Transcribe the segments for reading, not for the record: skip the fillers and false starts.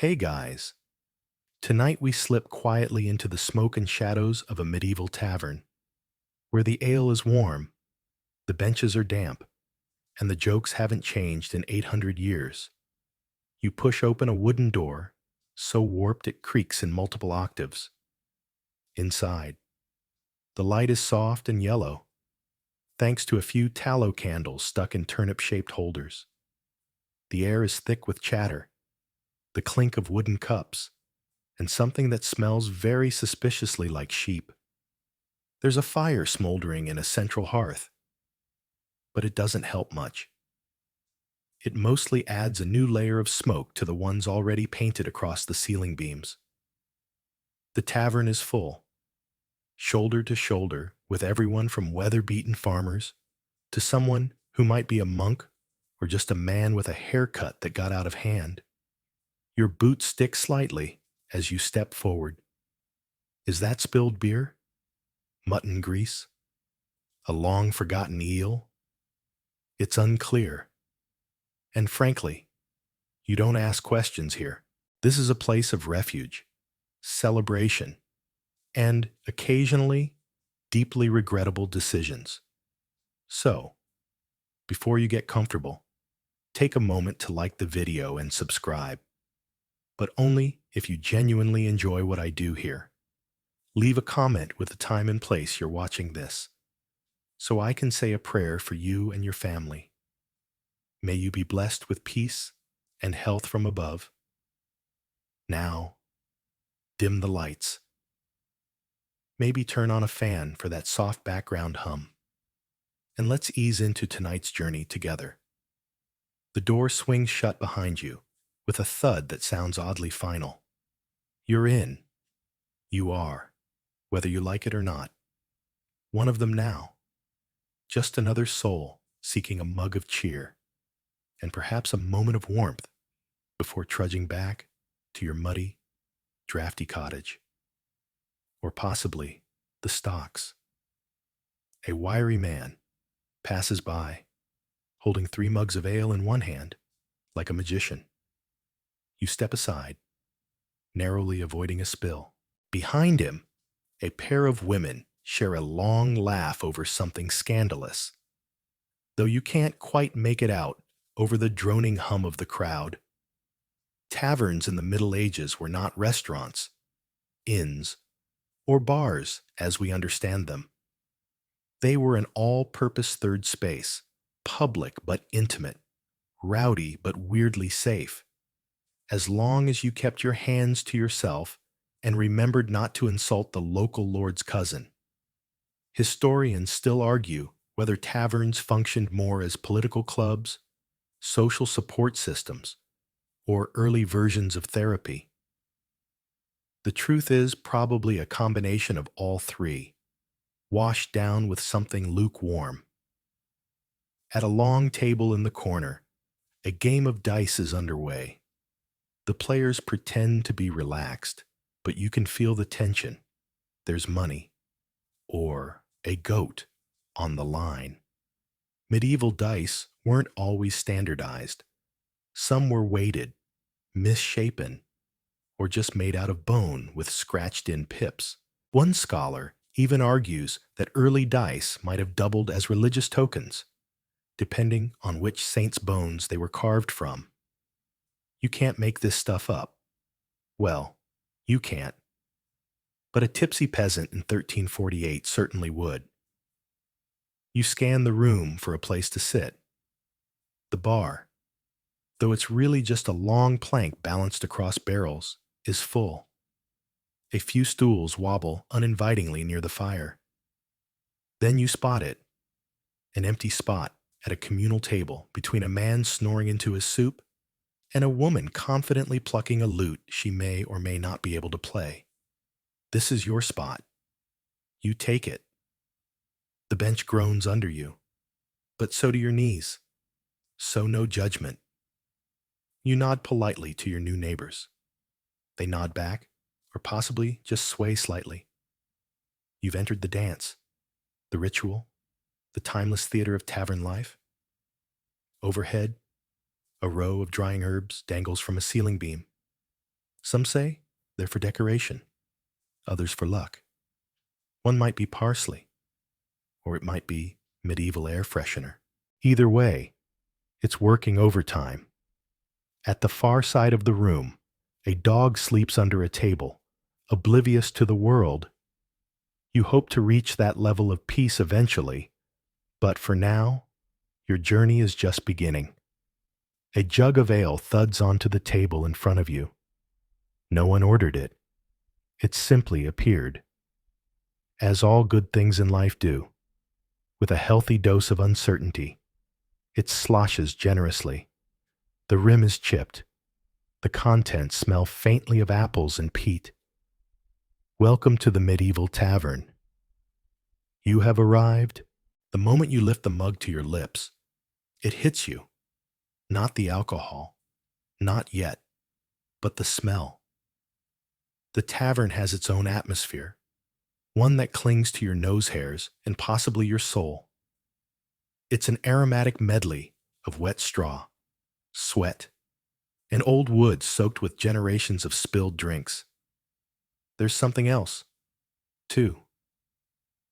Hey guys, tonight we slip quietly into the smoke and shadows of a medieval tavern, where the ale is warm, the benches are damp, and the jokes haven't changed in 800 years. You push open a wooden door, so warped it creaks in multiple octaves. Inside, the light is soft and yellow, thanks to a few tallow candles stuck in turnip-shaped holders. The air is thick with chatter, the clink of wooden cups, and something that smells very suspiciously like sheep. There's a fire smoldering in a central hearth, but it doesn't help much. It mostly adds a new layer of smoke to the ones already painted across the ceiling beams. The tavern is full, shoulder to shoulder, with everyone from weather-beaten farmers to someone who might be a monk or just a man with a haircut that got out of hand. Your boots stick slightly as you step forward. Is that spilled beer? Mutton grease? A long-forgotten eel? It's unclear. And frankly, you don't ask questions here. This is a place of refuge, celebration, and occasionally deeply regrettable decisions. So, before you get comfortable, take a moment to like the video and subscribe, but only if you genuinely enjoy what I do here. Leave a comment with the time and place you're watching this, so I can say a prayer for you and your family. May you be blessed with peace and health from above. Now, dim the lights. Maybe turn on a fan for that soft background hum. And let's ease into tonight's journey together. The door swings shut behind you with a thud that sounds oddly final. You're in. You are, whether you like it or not. One of them now. Just another soul seeking a mug of cheer and perhaps a moment of warmth before trudging back to your muddy, drafty cottage. Or possibly the stocks. A wiry man passes by, holding 3 mugs of ale in one hand, like a magician. You step aside, narrowly avoiding a spill. Behind him, a pair of women share a long laugh over something scandalous, though you can't quite make it out over the droning hum of the crowd. Taverns in the Middle Ages were not restaurants, inns, or bars as we understand them. They were an all-purpose third space, public but intimate, rowdy but weirdly safe, as long as you kept your hands to yourself and remembered not to insult the local lord's cousin. Historians still argue whether taverns functioned more as political clubs, social support systems, or early versions of therapy. The truth is probably a combination of all three, washed down with something lukewarm. At a long table in the corner, a game of dice is underway. The players pretend to be relaxed, but you can feel the tension. There's money, or a goat, on the line. Medieval dice weren't always standardized. Some were weighted, misshapen, or just made out of bone with scratched-in pips. One scholar even argues that early dice might have doubled as religious tokens, depending on which saint's bones they were carved from. You can't make this stuff up. Well, you can't. But a tipsy peasant in 1348 certainly would. You scan the room for a place to sit. The bar, though it's really just a long plank balanced across barrels, is full. A few stools wobble uninvitingly near the fire. Then you spot it, an empty spot at a communal table between a man snoring into his soup and a woman confidently plucking a lute she may or may not be able to play. This is your spot. You take it. The bench groans under you, but so do your knees. So no judgment. You nod politely to your new neighbors. They nod back, or possibly just sway slightly. You've entered the dance, the ritual, the timeless theater of tavern life. Overhead, a row of drying herbs dangles from a ceiling beam. Some say they're for decoration, others for luck. One might be parsley, or it might be medieval air freshener. Either way, it's working overtime. At the far side of the room, a dog sleeps under a table, oblivious to the world. You hope to reach that level of peace eventually, but for now, your journey is just beginning. A jug of ale thuds onto the table in front of you. No one ordered it. It simply appeared. As all good things in life do, with a healthy dose of uncertainty, it sloshes generously. The rim is chipped. The contents smell faintly of apples and peat. Welcome to the medieval tavern. You have arrived. The moment you lift the mug to your lips, it hits you. Not the alcohol, not yet, but the smell. The tavern has its own atmosphere, one that clings to your nose hairs and possibly your soul. It's an aromatic medley of wet straw, sweat, and old wood soaked with generations of spilled drinks. There's something else, too.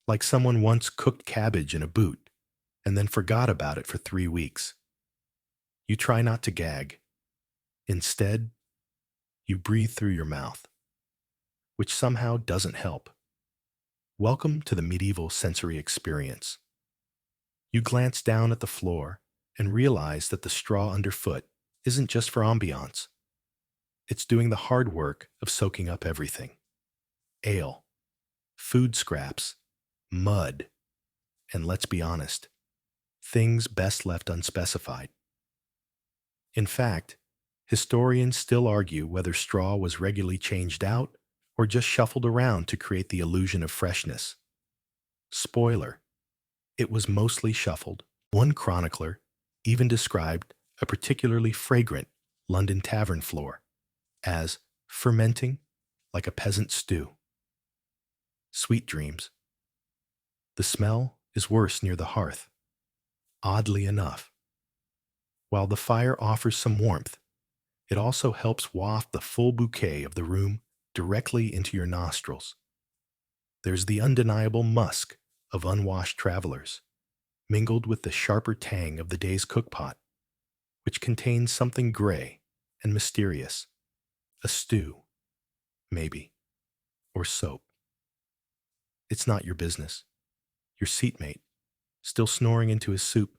Like someone once cooked cabbage in a boot and then forgot about it for 3 weeks. You try not to gag. Instead, you breathe through your mouth, which somehow doesn't help. Welcome to the medieval sensory experience. You glance down at the floor and realize that the straw underfoot isn't just for ambiance. It's doing the hard work of soaking up everything. Ale, food scraps, mud, and let's be honest, things best left unspecified. In fact, historians still argue whether straw was regularly changed out or just shuffled around to create the illusion of freshness. Spoiler, it was mostly shuffled. One chronicler even described a particularly fragrant London tavern floor as fermenting like a peasant stew. Sweet dreams. The smell is worse near the hearth. Oddly enough, while the fire offers some warmth, it also helps waft the full bouquet of the room directly into your nostrils. There's the undeniable musk of unwashed travelers, mingled with the sharper tang of the day's cookpot, which contains something gray and mysterious. A stew, maybe, or soap. It's not your business. Your seatmate, still snoring into his soup,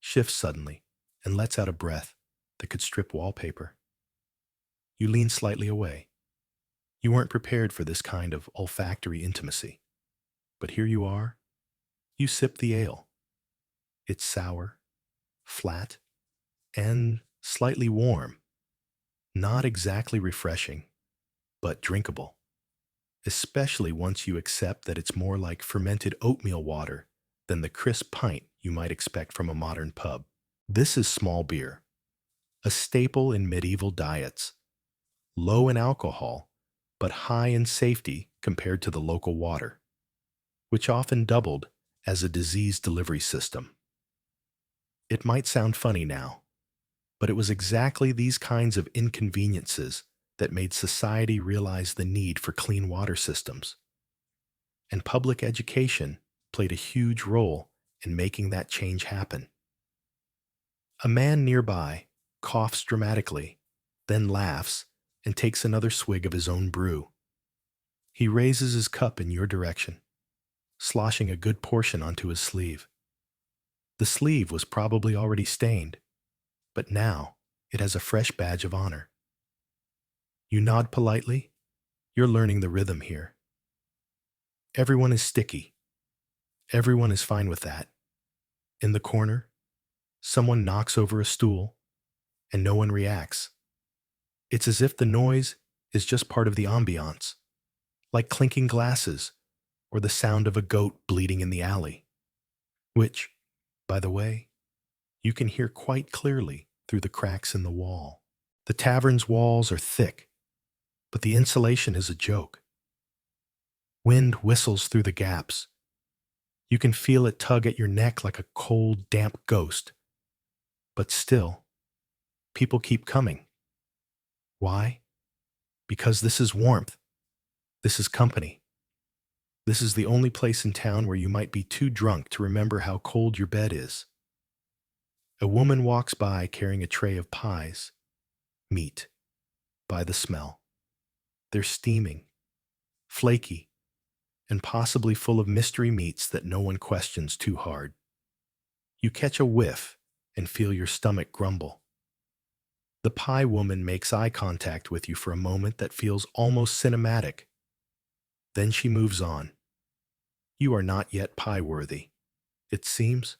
shifts suddenly and lets out a breath that could strip wallpaper. You lean slightly away. You weren't prepared for this kind of olfactory intimacy. But here you are. You sip the ale. It's sour, flat, and slightly warm. Not exactly refreshing, but drinkable. Especially once you accept that it's more like fermented oatmeal water than the crisp pint you might expect from a modern pub. This is small beer, a staple in medieval diets, low in alcohol, but high in safety compared to the local water, which often doubled as a disease delivery system. It might sound funny now, but it was exactly these kinds of inconveniences that made society realize the need for clean water systems. And public education played a huge role in making that change happen. A man nearby coughs dramatically, then laughs and takes another swig of his own brew. He raises his cup in your direction, sloshing a good portion onto his sleeve. The sleeve was probably already stained, but now it has a fresh badge of honor. You nod politely. You're learning the rhythm here. Everyone is sticky. Everyone is fine with that. In the corner, someone knocks over a stool, and no one reacts. It's as if the noise is just part of the ambiance, like clinking glasses or the sound of a goat bleeding in the alley, which, by the way, you can hear quite clearly through the cracks in the wall. The tavern's walls are thick, but the insulation is a joke. Wind whistles through the gaps. You can feel it tug at your neck like a cold, damp ghost. But still, people keep coming. Why? Because this is warmth. This is company. This is the only place in town where you might be too drunk to remember how cold your bed is. A woman walks by carrying a tray of pies. Meat. By the smell. They're steaming, flaky, and possibly full of mystery meats that no one questions too hard. You catch a whiff and feel your stomach grumble. The pie woman makes eye contact with you for a moment that feels almost cinematic. Then she moves on. You are not yet pie-worthy, it seems.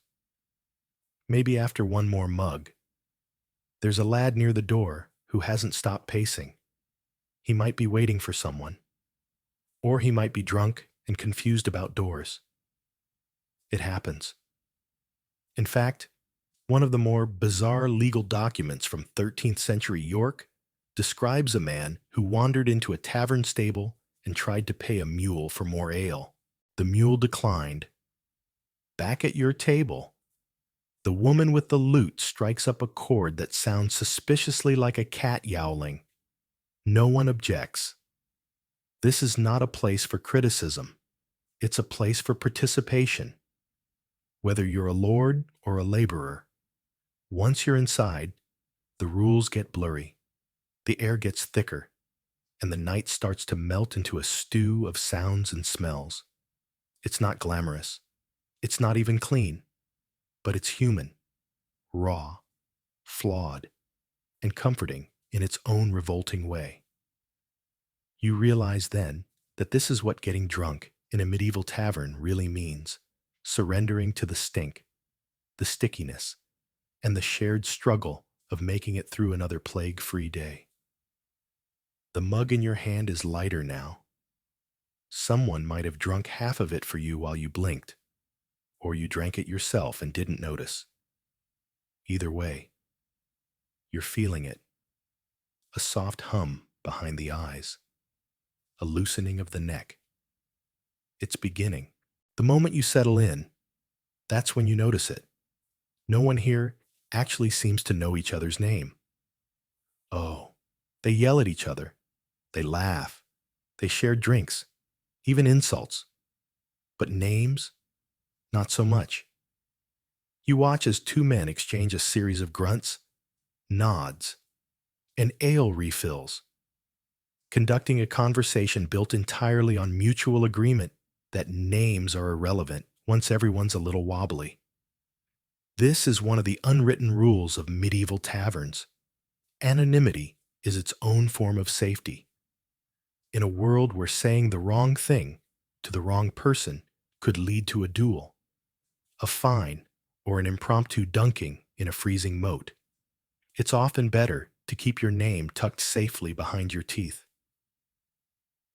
Maybe after one more mug. There's a lad near the door who hasn't stopped pacing. He might be waiting for someone. Or he might be drunk and confused about doors. It happens. In fact, one of the more bizarre legal documents from 13th century York describes a man who wandered into a tavern stable and tried to pay a mule for more ale. The mule declined. Back at your table, the woman with the lute strikes up a chord that sounds suspiciously like a cat yowling. No one objects. This is not a place for criticism. It's a place for participation. Whether you're a lord or a laborer, once you're inside, the rules get blurry, the air gets thicker, and the night starts to melt into a stew of sounds and smells. It's not glamorous. It's not even clean. But it's human, raw, flawed, and comforting in its own revolting way. You realize then that this is what getting drunk in a medieval tavern really means: surrendering to the stink, the stickiness, and the shared struggle of making it through another plague-free day. The mug in your hand is lighter now. Someone might have drunk half of it for you while you blinked, or you drank it yourself and didn't notice. Either way, you're feeling it. A soft hum behind the eyes, a loosening of the neck. It's beginning. The moment you settle in, that's when you notice it. No one here actually seems to know each other's name. Oh, they yell at each other. They laugh. They share drinks, even insults. But names? Not so much. You watch as two men exchange a series of grunts, nods, and ale refills, conducting a conversation built entirely on mutual agreement that names are irrelevant once everyone's a little wobbly. This is one of the unwritten rules of medieval taverns. Anonymity is its own form of safety. In a world where saying the wrong thing to the wrong person could lead to a duel, a fine, or an impromptu dunking in a freezing moat, it's often better to keep your name tucked safely behind your teeth.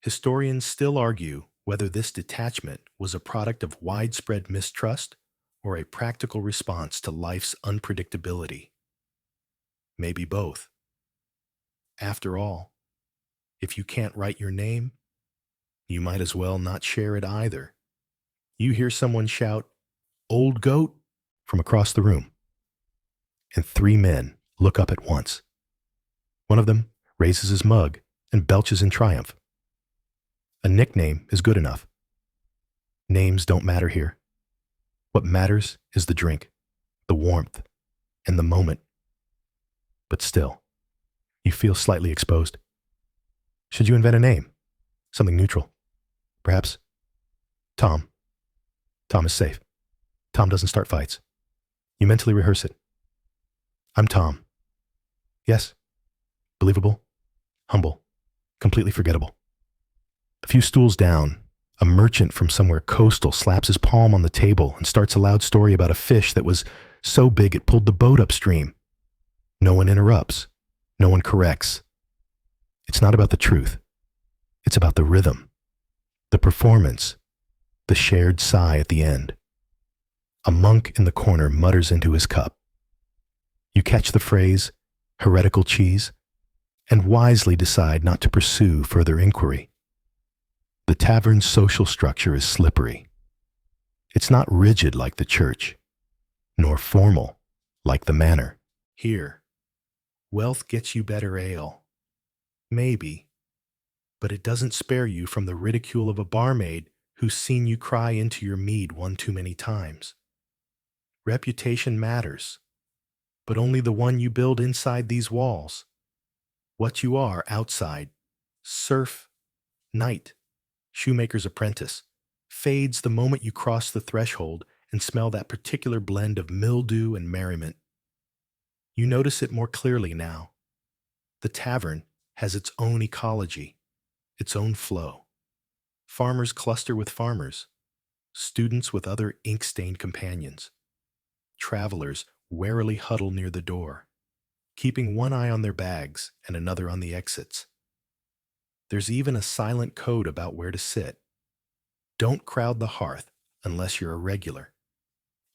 Historians still argue whether this detachment was a product of widespread mistrust or a practical response to life's unpredictability. Maybe both. After all, if you can't write your name, you might as well not share it either. You hear someone shout, "Old goat," from across the room, and three men look up at once. One of them raises his mug and belches in triumph. A nickname is good enough. Names don't matter here. What matters is the drink, the warmth, and the moment. But still, you feel slightly exposed. Should you invent a name? Something neutral. Perhaps Tom. Tom is safe. Tom doesn't start fights. You mentally rehearse it. I'm Tom. Yes. Believable. Humble. Completely forgettable. A few stools down, a merchant from somewhere coastal slaps his palm on the table and starts a loud story about a fish that was so big it pulled the boat upstream. No one interrupts. No one corrects. It's not about the truth. It's about the rhythm, the performance, the shared sigh at the end. A monk in the corner mutters into his cup. You catch the phrase, heretical cheese, and wisely decide not to pursue further inquiry. The tavern's social structure is slippery. It's not rigid like the church, nor formal like the manor. Here, wealth gets you better ale. Maybe, but it doesn't spare you from the ridicule of a barmaid who's seen you cry into your mead one too many times. Reputation matters, but only the one you build inside these walls. What you are outside, serf, knight, shoemaker's apprentice, fades the moment you cross the threshold and smell that particular blend of mildew and merriment. You notice it more clearly now. The tavern has its own ecology, its own flow. Farmers cluster with farmers, students with other ink-stained companions. Travelers warily huddle near the door, keeping one eye on their bags and another on the exits. There's even a silent code about where to sit. Don't crowd the hearth unless you're a regular.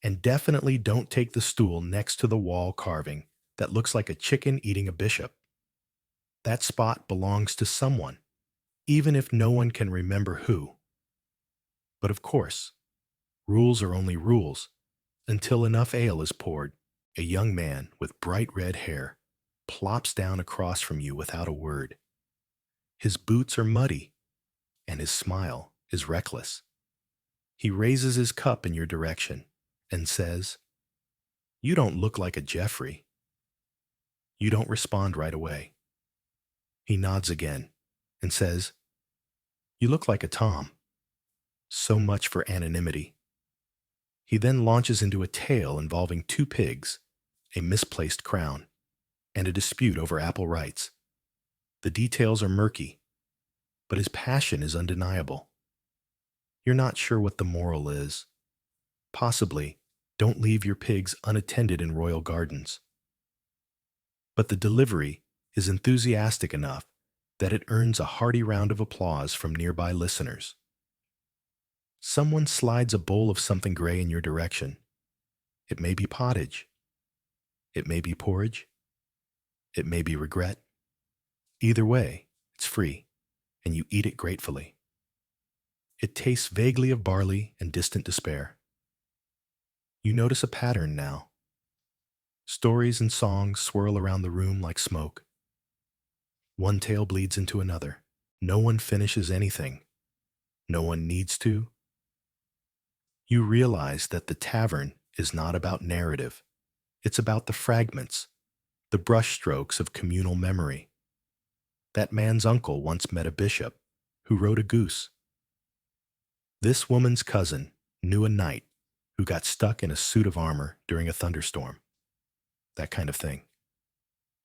And definitely don't take the stool next to the wall carving that looks like a chicken eating a bishop. That spot belongs to someone, even if no one can remember who. But of course, rules are only rules until enough ale is poured. A young man with bright red hair plops down across from you without a word. His boots are muddy, and his smile is reckless. He raises his cup in your direction and says, "You don't look like a Jeffrey." You don't respond right away. He nods again and says, "You look like a Tom." So much for anonymity. He then launches into a tale involving two pigs, a misplaced crown, and a dispute over apple rights. The details are murky, but his passion is undeniable. You're not sure what the moral is. Possibly, don't leave your pigs unattended in royal gardens. But the delivery is enthusiastic enough that it earns a hearty round of applause from nearby listeners. Someone slides a bowl of something gray in your direction. It may be pottage. It may be porridge. It may be regret. Either way, it's free, and you eat it gratefully. It tastes vaguely of barley and distant despair. You notice a pattern now. Stories and songs swirl around the room like smoke. One tale bleeds into another. No one finishes anything. No one needs to. You realize that the tavern is not about narrative. It's about the fragments, the brushstrokes of communal memory. That man's uncle once met a bishop who rode a goose. This woman's cousin knew a knight who got stuck in a suit of armor during a thunderstorm. That kind of thing.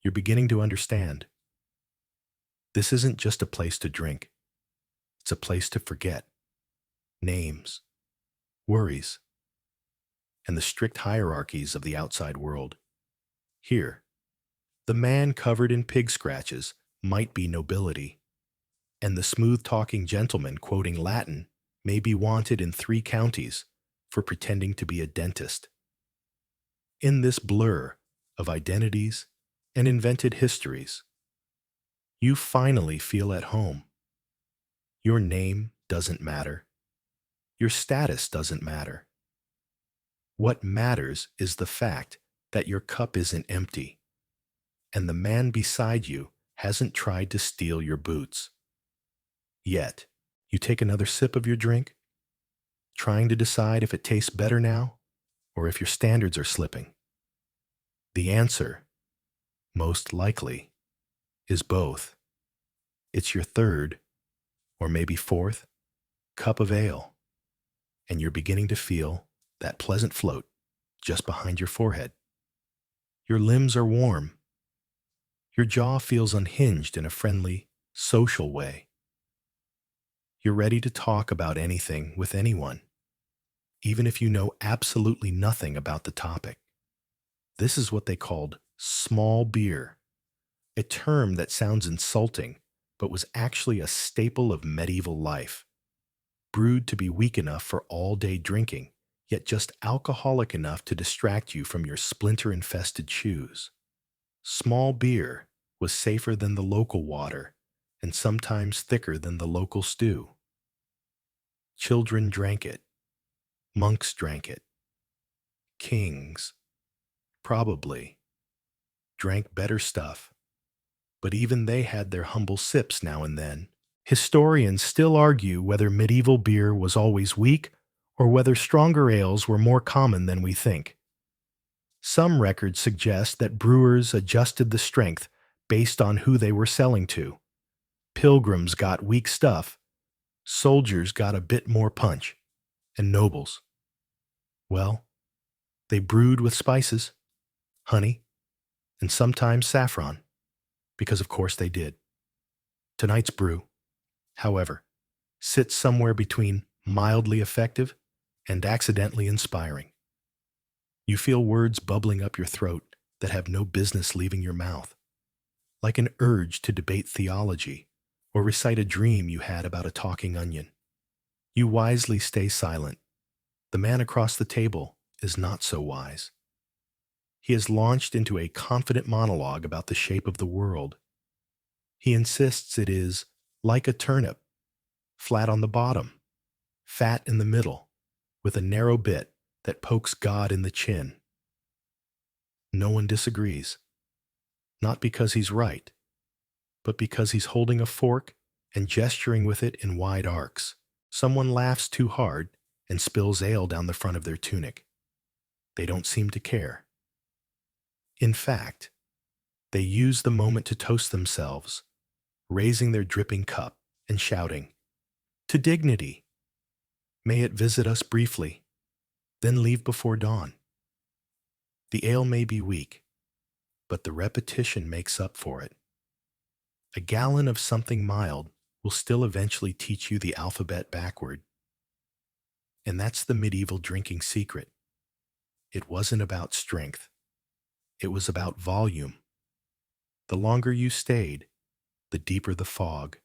You're beginning to understand. This isn't just a place to drink. It's a place to forget. Names, worries, and the strict hierarchies of the outside world. Here, the man covered in pig scratches might be nobility, and the smooth-talking gentleman quoting Latin may be wanted in 3 counties for pretending to be a dentist. In this blur of identities and invented histories, you finally feel at home. Your name doesn't matter. Your status doesn't matter. What matters is the fact that your cup isn't empty, and the man beside you hasn't tried to steal your boots. Yet, you take another sip of your drink, trying to decide if it tastes better now or if your standards are slipping. The answer, most likely, is both. It's your third, or maybe fourth, cup of ale, and you're beginning to feel that pleasant float just behind your forehead. Your limbs are warm. Your jaw feels unhinged in a friendly, social way. You're ready to talk about anything with anyone, even if you know absolutely nothing about the topic. This is what they called small beer, a term that sounds insulting, but was actually a staple of medieval life. Brewed to be weak enough for all-day drinking, yet just alcoholic enough to distract you from your splinter-infested shoes. Small beer was safer than the local water, and sometimes thicker than the local stew. Children drank it. Monks drank it. Kings, probably, drank better stuff, but even they had their humble sips now and then. Historians still argue whether medieval beer was always weak or whether stronger ales were more common than we think. Some records suggest that brewers adjusted the strength based on who they were selling to. Pilgrims got weak stuff, soldiers got a bit more punch, and nobles, well, they brewed with spices, honey, and sometimes saffron, because of course they did. Tonight's brew, however, sits somewhere between mildly effective and accidentally inspiring. You feel words bubbling up your throat that have no business leaving your mouth, like an urge to debate theology or recite a dream you had about a talking onion. You wisely stay silent. The man across the table is not so wise. He has launched into a confident monologue about the shape of the world. He insists it is like a turnip, flat on the bottom, fat in the middle, with a narrow bit that pokes God in the chin. No one disagrees, not because he's right, but because he's holding a fork and gesturing with it in wide arcs. Someone laughs too hard and spills ale down the front of their tunic. They don't seem to care. In fact, they use the moment to toast themselves, raising their dripping cup and shouting, "To dignity! May it visit us briefly, then leave before dawn." The ale may be weak, but the repetition makes up for it. A gallon of something mild will still eventually teach you the alphabet backward. And that's the medieval drinking secret. It wasn't about strength. It was about volume. The longer you stayed, the deeper the fog,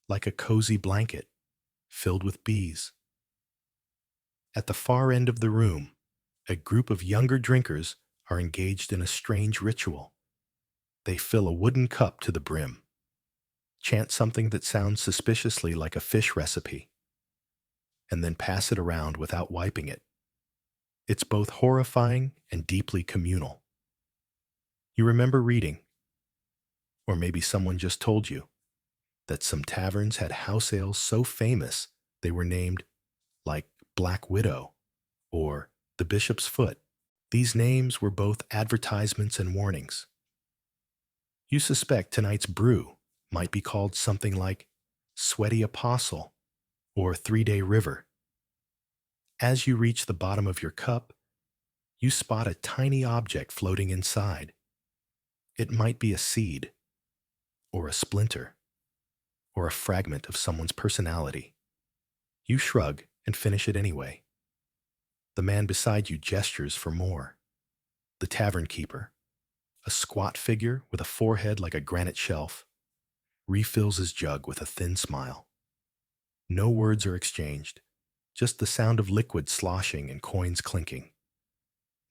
like a cozy blanket filled with bees. At the far end of the room, a group of younger drinkers are engaged in a strange ritual. They fill a wooden cup to the brim, chant something that sounds suspiciously like a fish recipe, and then pass it around without wiping it. It's both horrifying and deeply communal. You remember reading, or maybe someone just told you, that some taverns had house ales so famous they were named like Black Widow or the Bishop's Foot. These names were both advertisements and warnings. You suspect tonight's brew might be called something like Sweaty Apostle or 3-Day River. As you reach the bottom of your cup, you spot a tiny object floating inside. It might be a seed, or a splinter, or a fragment of someone's personality. You shrug and finish it anyway. The man beside you gestures for more. The tavern keeper, a squat figure with a forehead like a granite shelf, refills his jug with a thin smile. No words are exchanged, just the sound of liquid sloshing and coins clinking.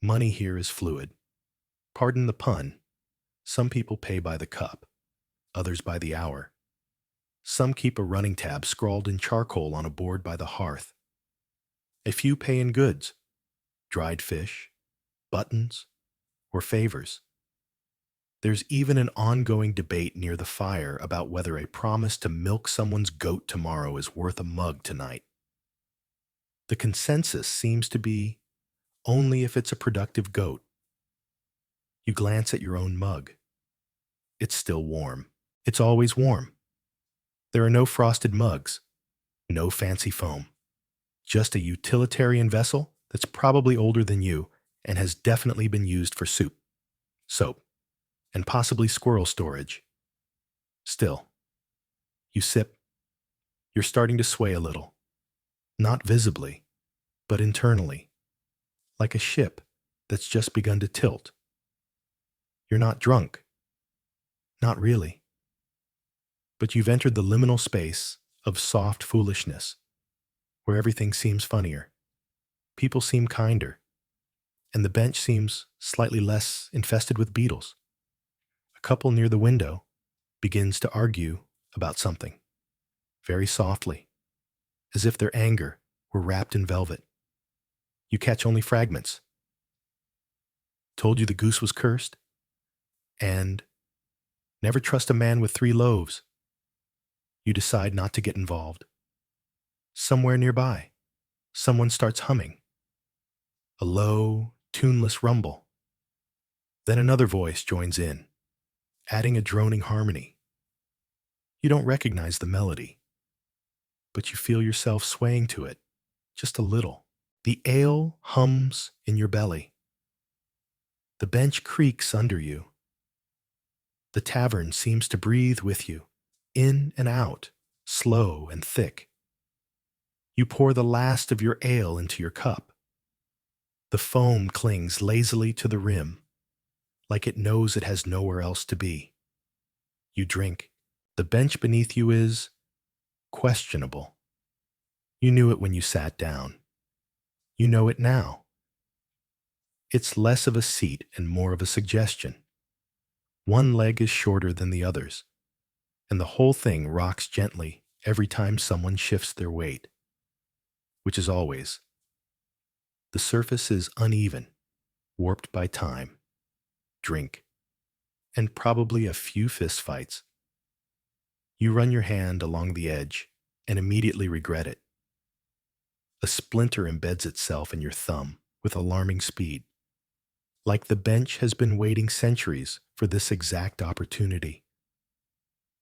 Money here is fluid. Pardon the pun. Some people pay by the cup, others by the hour. Some keep a running tab scrawled in charcoal on a board by the hearth. A few pay in goods, dried fish, buttons, or favors. There's even an ongoing debate near the fire about whether a promise to milk someone's goat tomorrow is worth a mug tonight. The consensus seems to be only if it's a productive goat. You glance at your own mug. It's still warm. It's always warm. There are no frosted mugs, no fancy foam, just a utilitarian vessel that's probably older than you and has definitely been used for soup, soap, and possibly squirrel storage. Still, you sip. You're starting to sway a little, not visibly, but internally, like a ship that's just begun to tilt. You're not drunk. Not really. But you've entered the liminal space of soft foolishness, where everything seems funnier. People seem kinder, and the bench seems slightly less infested with beetles. A couple near the window begins to argue about something, very softly, as if their anger were wrapped in velvet. You catch only fragments. Told you the goose was cursed? And never trust a man with 3 loaves. You decide not to get involved. Somewhere nearby, someone starts humming. A low, tuneless rumble. Then another voice joins in, adding a droning harmony. You don't recognize the melody, but you feel yourself swaying to it, just a little. The ale hums in your belly. The bench creaks under you. The tavern seems to breathe with you, in and out, slow and thick. You pour the last of your ale into your cup. The foam clings lazily to the rim, like it knows it has nowhere else to be. You drink. The bench beneath you is questionable. You knew it when you sat down. You know it now. It's less of a seat and more of a suggestion. One leg is shorter than the others, and the whole thing rocks gently every time someone shifts their weight, which is always. The surface is uneven, warped by time, drink, and probably a few fistfights. You run your hand along the edge and immediately regret it. A splinter embeds itself in your thumb with alarming speed, like the bench has been waiting centuries for this exact opportunity.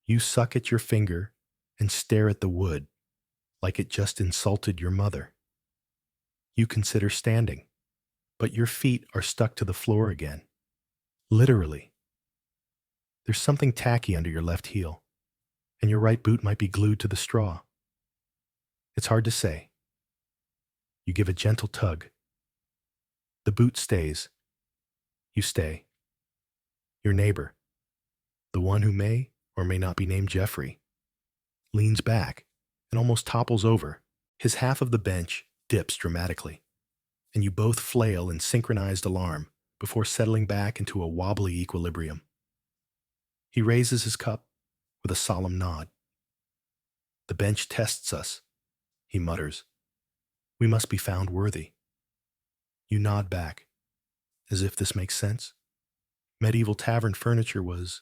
You suck at your finger and stare at the wood like it just insulted your mother. You consider standing, but your feet are stuck to the floor again. Literally. There's something tacky under your left heel, and your right boot might be glued to the straw. It's hard to say. You give a gentle tug. The boot stays. You stay. Your neighbor, the one who may or may not be named Jeffrey, leans back and almost topples over. His half of the bench dips dramatically, and you both flail in synchronized alarm before settling back into a wobbly equilibrium. He raises his cup with a solemn nod. The bench tests us, he mutters. We must be found worthy. You nod back, as if this makes sense. Medieval tavern furniture was,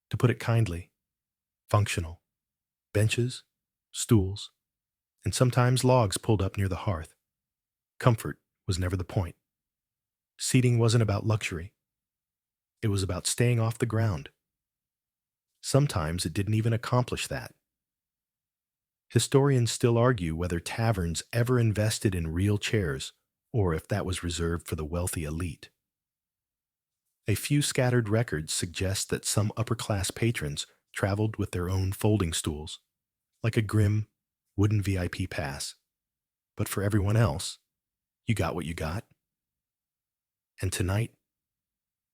to put it kindly, functional. Benches, stools, and sometimes logs pulled up near the hearth. Comfort was never the point. Seating wasn't about luxury. It was about staying off the ground. Sometimes it didn't even accomplish that. Historians still argue whether taverns ever invested in real chairs or if that was reserved for the wealthy elite. A few scattered records suggest that some upper-class patrons traveled with their own folding stools, like a grim, wooden VIP pass. But for everyone else, you got what you got. And tonight,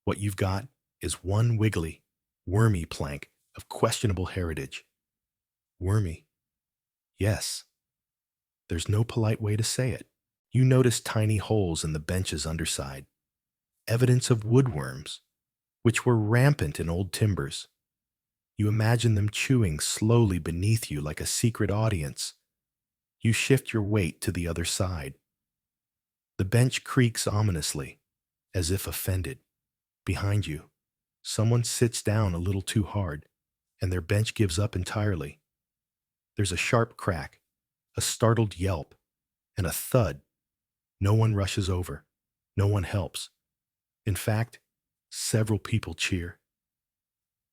what you've got is one wiggly, wormy plank of questionable heritage. Wormy. Yes. There's no polite way to say it. You notice tiny holes in the bench's underside, evidence of woodworms, which were rampant in old timbers. You imagine them chewing slowly beneath you like a secret audience. You shift your weight to the other side. The bench creaks ominously, as if offended. Behind you, someone sits down a little too hard, and their bench gives up entirely. There's a sharp crack, a startled yelp, and a thud. No one rushes over. No one helps. In fact, several people cheer.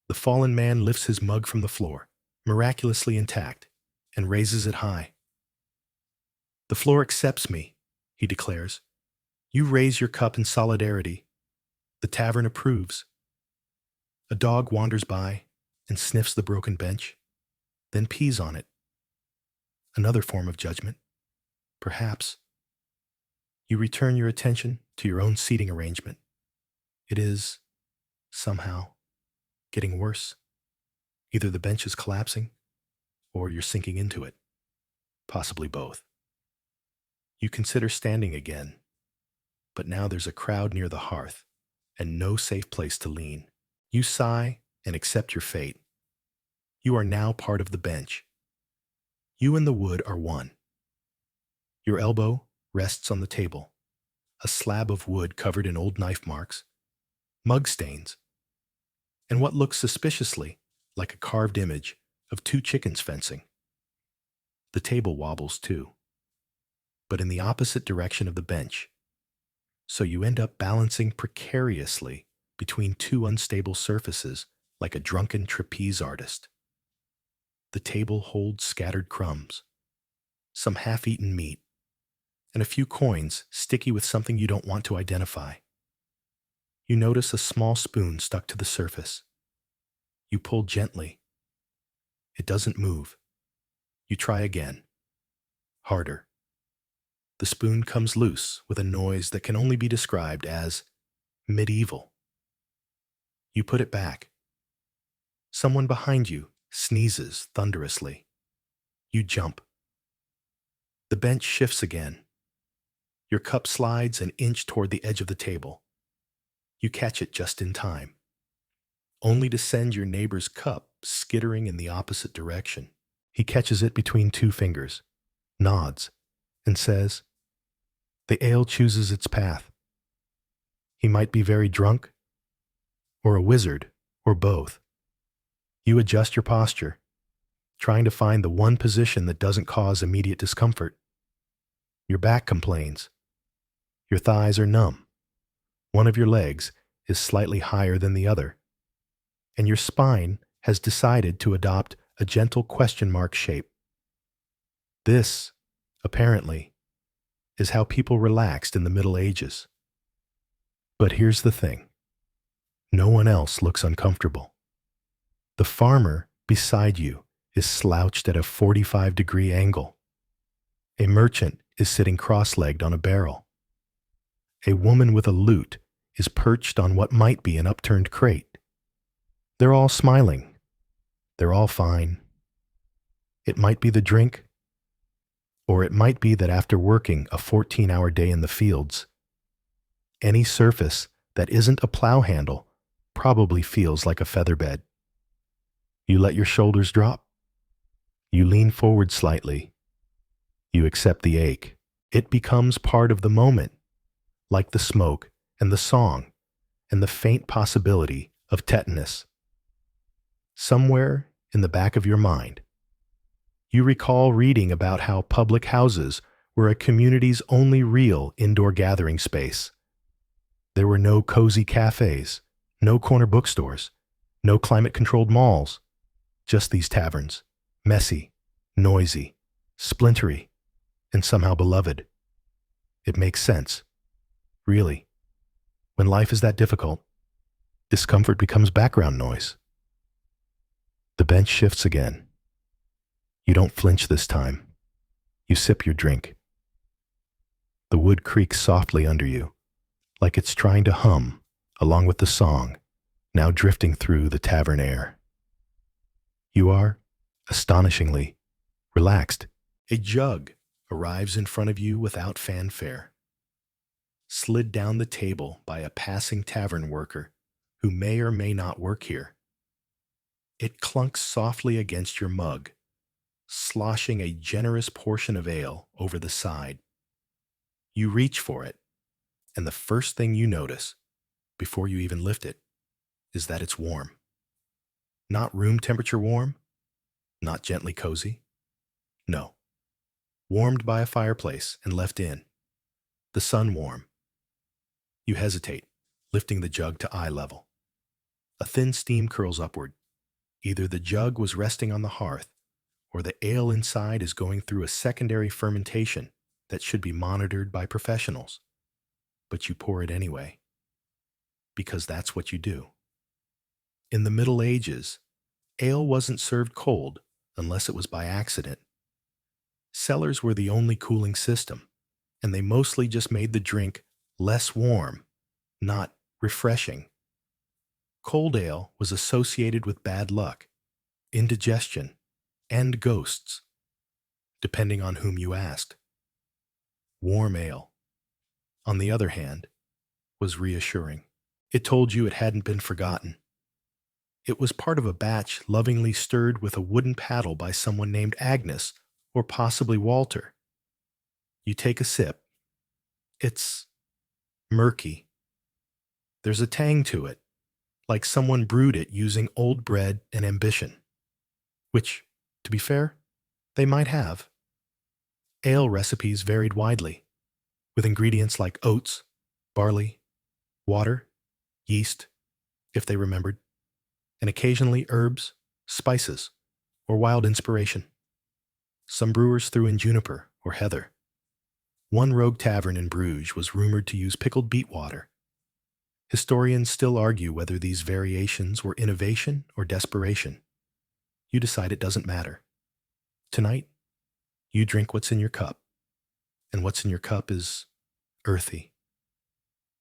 The fallen man lifts his mug from the floor, miraculously intact, and raises it high. The floor accepts me, he declares. You raise your cup in solidarity. The tavern approves. A dog wanders by and sniffs the broken bench, then pees on it. Another form of judgment, perhaps. You return your attention to your own seating arrangement. It is, somehow, getting worse. Either the bench is collapsing, or you're sinking into it. Possibly both. You consider standing again, but now there's a crowd near the hearth, and no safe place to lean. You sigh and accept your fate. You are now part of the bench. You and the wood are one. Your elbow rests on the table, a slab of wood covered in old knife marks, mug stains, and what looks suspiciously like a carved image of two chickens fencing. The table wobbles too, but in the opposite direction of the bench, so you end up balancing precariously between two unstable surfaces like a drunken trapeze artist. The table holds scattered crumbs, some half-eaten meat, and a few coins sticky with something you don't want to identify. You notice a small spoon stuck to the surface. You pull gently. It doesn't move. You try again. Harder. The spoon comes loose with a noise that can only be described as medieval. You put it back. Someone behind you sneezes thunderously. You jump. The bench shifts again. Your cup slides an inch toward the edge of the table. You catch it just in time, only to send your neighbor's cup skittering in the opposite direction. He catches it between two fingers, nods, and says, "The ale chooses its path." He might be very drunk, or a wizard, or both. You adjust your posture, trying to find the one position that doesn't cause immediate discomfort. Your back complains. Your thighs are numb. One of your legs is slightly higher than the other, and your spine has decided to adopt a gentle question mark shape. This, apparently, is how people relaxed in the Middle Ages. But here's the thing. No one else looks uncomfortable. The farmer beside you is slouched at a 45-degree angle. A merchant is sitting cross-legged on a barrel. A woman with a lute is perched on what might be an upturned crate. They're all smiling. They're all fine. It might be the drink, or it might be that after working a 14-hour day in the fields, any surface that isn't a plow handle probably feels like a featherbed. You let your shoulders drop. You lean forward slightly. You accept the ache. It becomes part of the moment, like the smoke and the song and the faint possibility of tetanus. Somewhere in the back of your mind, you recall reading about how public houses were a community's only real indoor gathering space. There were no cozy cafes, no corner bookstores, no climate-controlled malls, just these taverns, messy, noisy, splintery, and somehow beloved. It makes sense. Really. When life is that difficult, discomfort becomes background noise. The bench shifts again. You don't flinch this time. You sip your drink. The wood creaks softly under you, like it's trying to hum along with the song, now drifting through the tavern air. You are, astonishingly, relaxed. A jug arrives in front of you without fanfare, slid down the table by a passing tavern worker who may or may not work here. It clunks softly against your mug, sloshing a generous portion of ale over the side. You reach for it, and the first thing you notice, before you even lift it, is that it's warm. Not room temperature warm, not gently cozy. No. Warmed by a fireplace and left in. The sun warm. You hesitate, lifting the jug to eye level. A thin steam curls upward. Either the jug was resting on the hearth, or the ale inside is going through a secondary fermentation that should be monitored by professionals. But you pour it anyway, because that's what you do. In the Middle Ages, ale wasn't served cold unless it was by accident. Cellars were the only cooling system, and they mostly just made the drink less warm, not refreshing. Cold ale was associated with bad luck, indigestion, and ghosts, depending on whom you asked. Warm ale, on the other hand, was reassuring. It told you it hadn't been forgotten. It was part of a batch lovingly stirred with a wooden paddle by someone named Agnes, or possibly Walter. You take a sip. It's murky. There's a tang to it, like someone brewed it using old bread and ambition. which, to be fair, they might have. Ale recipes varied widely, with ingredients like oats, barley, water, yeast, if they remembered, and occasionally herbs, spices, or wild inspiration. Some brewers threw in juniper or heather. One rogue tavern in Bruges was rumored to use pickled beet water. Historians still argue whether these variations were innovation or desperation. You decide it doesn't matter. Tonight, you drink what's in your cup, and what's in your cup is earthy.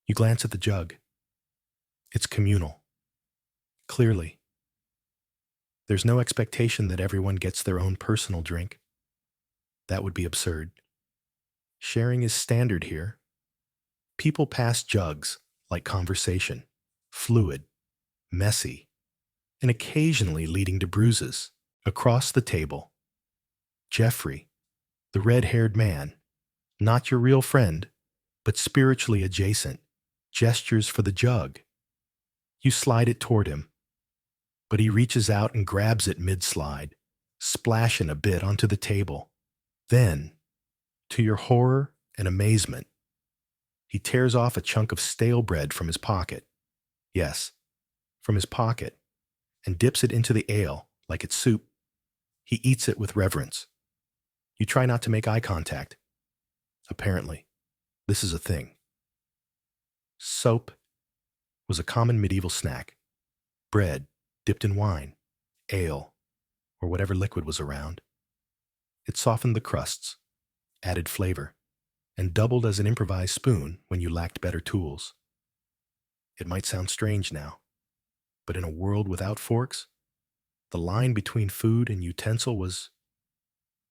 You glance at the jug. It's communal. Clearly, there's no expectation that everyone gets their own personal drink. That would be absurd. Sharing is standard here. People pass jugs like conversation, fluid, messy, and occasionally leading to bruises. Across the table, Jeffrey, the red-haired man, not your real friend, but spiritually adjacent, gestures for the jug. You slide it toward him, but he reaches out and grabs it mid-slide, splashing a bit onto the table. Then, to your horror and amazement, he tears off a chunk of stale bread from his pocket. Yes, from his pocket, and dips it into the ale like it's soup. He eats it with reverence. You try not to make eye contact. Apparently, this is a thing. Soap was a common medieval snack. Bread dipped in wine, ale, or whatever liquid was around. It softened the crusts, added flavor, and doubled as an improvised spoon when you lacked better tools. It might sound strange now, but in a world without forks, the line between food and utensil was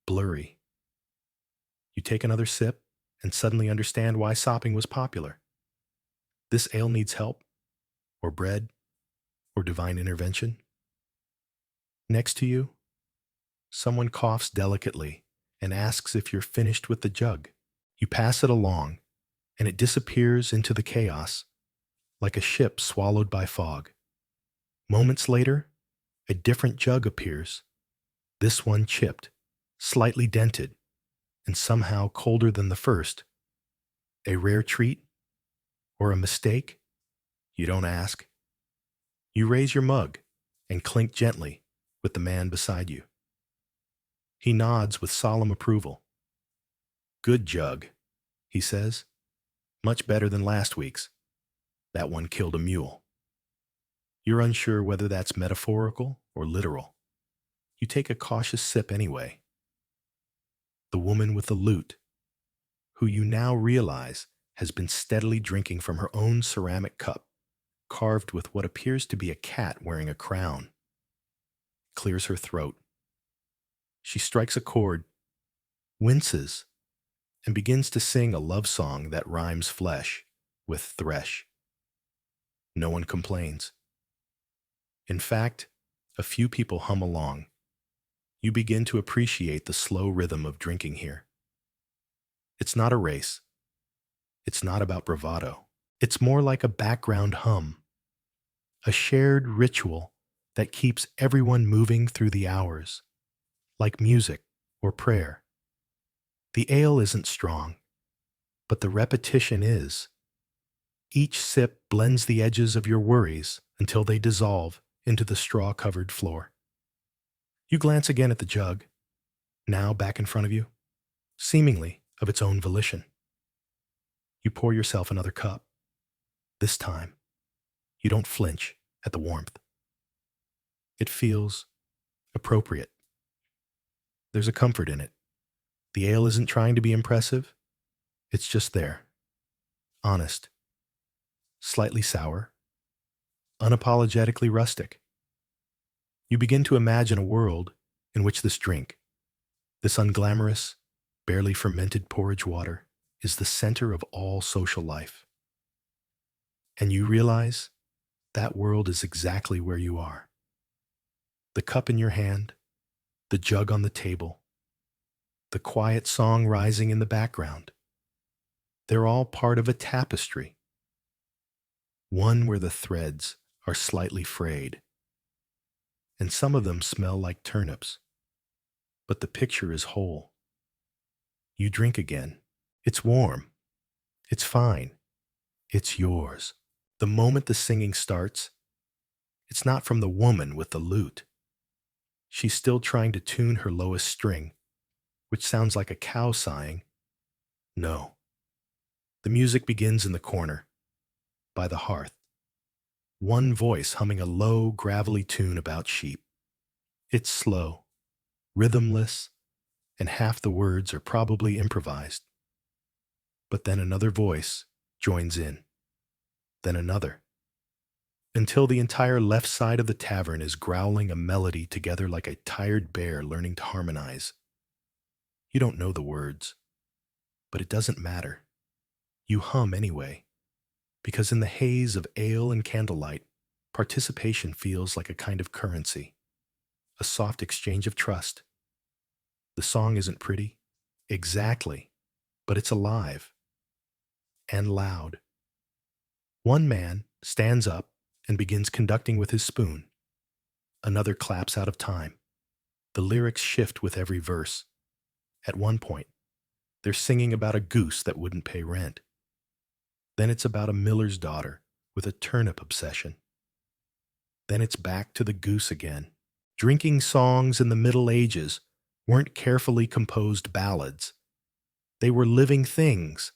blurry. You take another sip and suddenly understand why sopping was popular. This ale needs help, or bread, or divine intervention. Next to you, someone coughs delicately and asks if you're finished with the jug. You pass it along, and it disappears into the chaos, like a ship swallowed by fog. Moments later, a different jug appears, this one chipped, slightly dented, and somehow colder than the first. A rare treat? Or a mistake? You don't ask. You raise your mug and clink gently with the man beside you. He nods with solemn approval. Good jug, he says. Much better than last week's. That one killed a mule. You're unsure whether that's metaphorical or literal. You take a cautious sip anyway. The woman with the lute, who you now realize has been steadily drinking from her own ceramic cup, carved with what appears to be a cat wearing a crown, clears her throat. She strikes a chord, winces, and begins to sing a love song that rhymes flesh with thresh. No one complains. In fact, a few people hum along. You begin to appreciate the slow rhythm of drinking here. It's not a race. It's not about bravado. It's more like a background hum, a shared ritual that keeps everyone moving through the hours, like music or prayer. The ale isn't strong, but the repetition is. Each sip blends the edges of your worries until they dissolve into the straw-covered floor. You glance again at the jug, now back in front of you, seemingly of its own volition. You pour yourself another cup. This time, you don't flinch at the warmth. It feels appropriate. There's a comfort in it. The ale isn't trying to be impressive. It's just there. Honest. Slightly sour. Unapologetically rustic. You begin to imagine a world in which this drink, this unglamorous, barely fermented porridge water, is the center of all social life. And you realize that world is exactly where you are. The cup in your hand, the jug on the table, the quiet song rising in the background. They're all part of a tapestry. One where the threads are slightly frayed, and some of them smell like turnips. But the picture is whole. You drink again. It's warm. It's fine. It's yours. The moment the singing starts, it's not from the woman with the lute. She's still trying to tune her lowest string, which sounds like a cow sighing. No. The music begins in the corner, by the hearth. One voice humming a low, gravelly tune about sheep. It's slow, rhythmless, and half the words are probably improvised. But then another voice joins in, then another, until the entire left side of the tavern is growling a melody together like a tired bear learning to harmonize. You don't know the words, but it doesn't matter. You hum anyway, because in the haze of ale and candlelight, participation feels like a kind of currency, a soft exchange of trust. The song isn't pretty, exactly, but it's alive and loud. One man stands up and begins conducting with his spoon. Another claps out of time. The lyrics shift with every verse. At one point, they're singing about a goose that wouldn't pay rent. Then it's about a miller's daughter with a turnip obsession. Then it's back to the goose again. Drinking songs in the Middle Ages weren't carefully composed ballads. They were living things,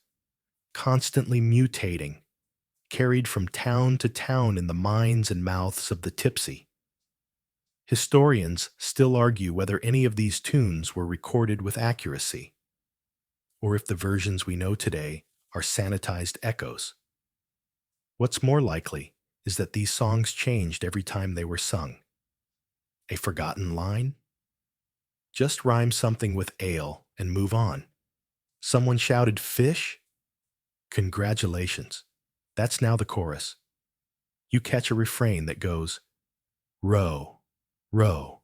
constantly mutating, carried from town to town in the minds and mouths of the tipsy. Historians still argue whether any of these tunes were recorded with accuracy, or if the versions we know today are sanitized echoes. What's more likely is that these songs changed every time they were sung. A forgotten line? Just rhyme something with ale and move on. Someone shouted fish? Congratulations. That's now the chorus. You catch a refrain that goes, row, row,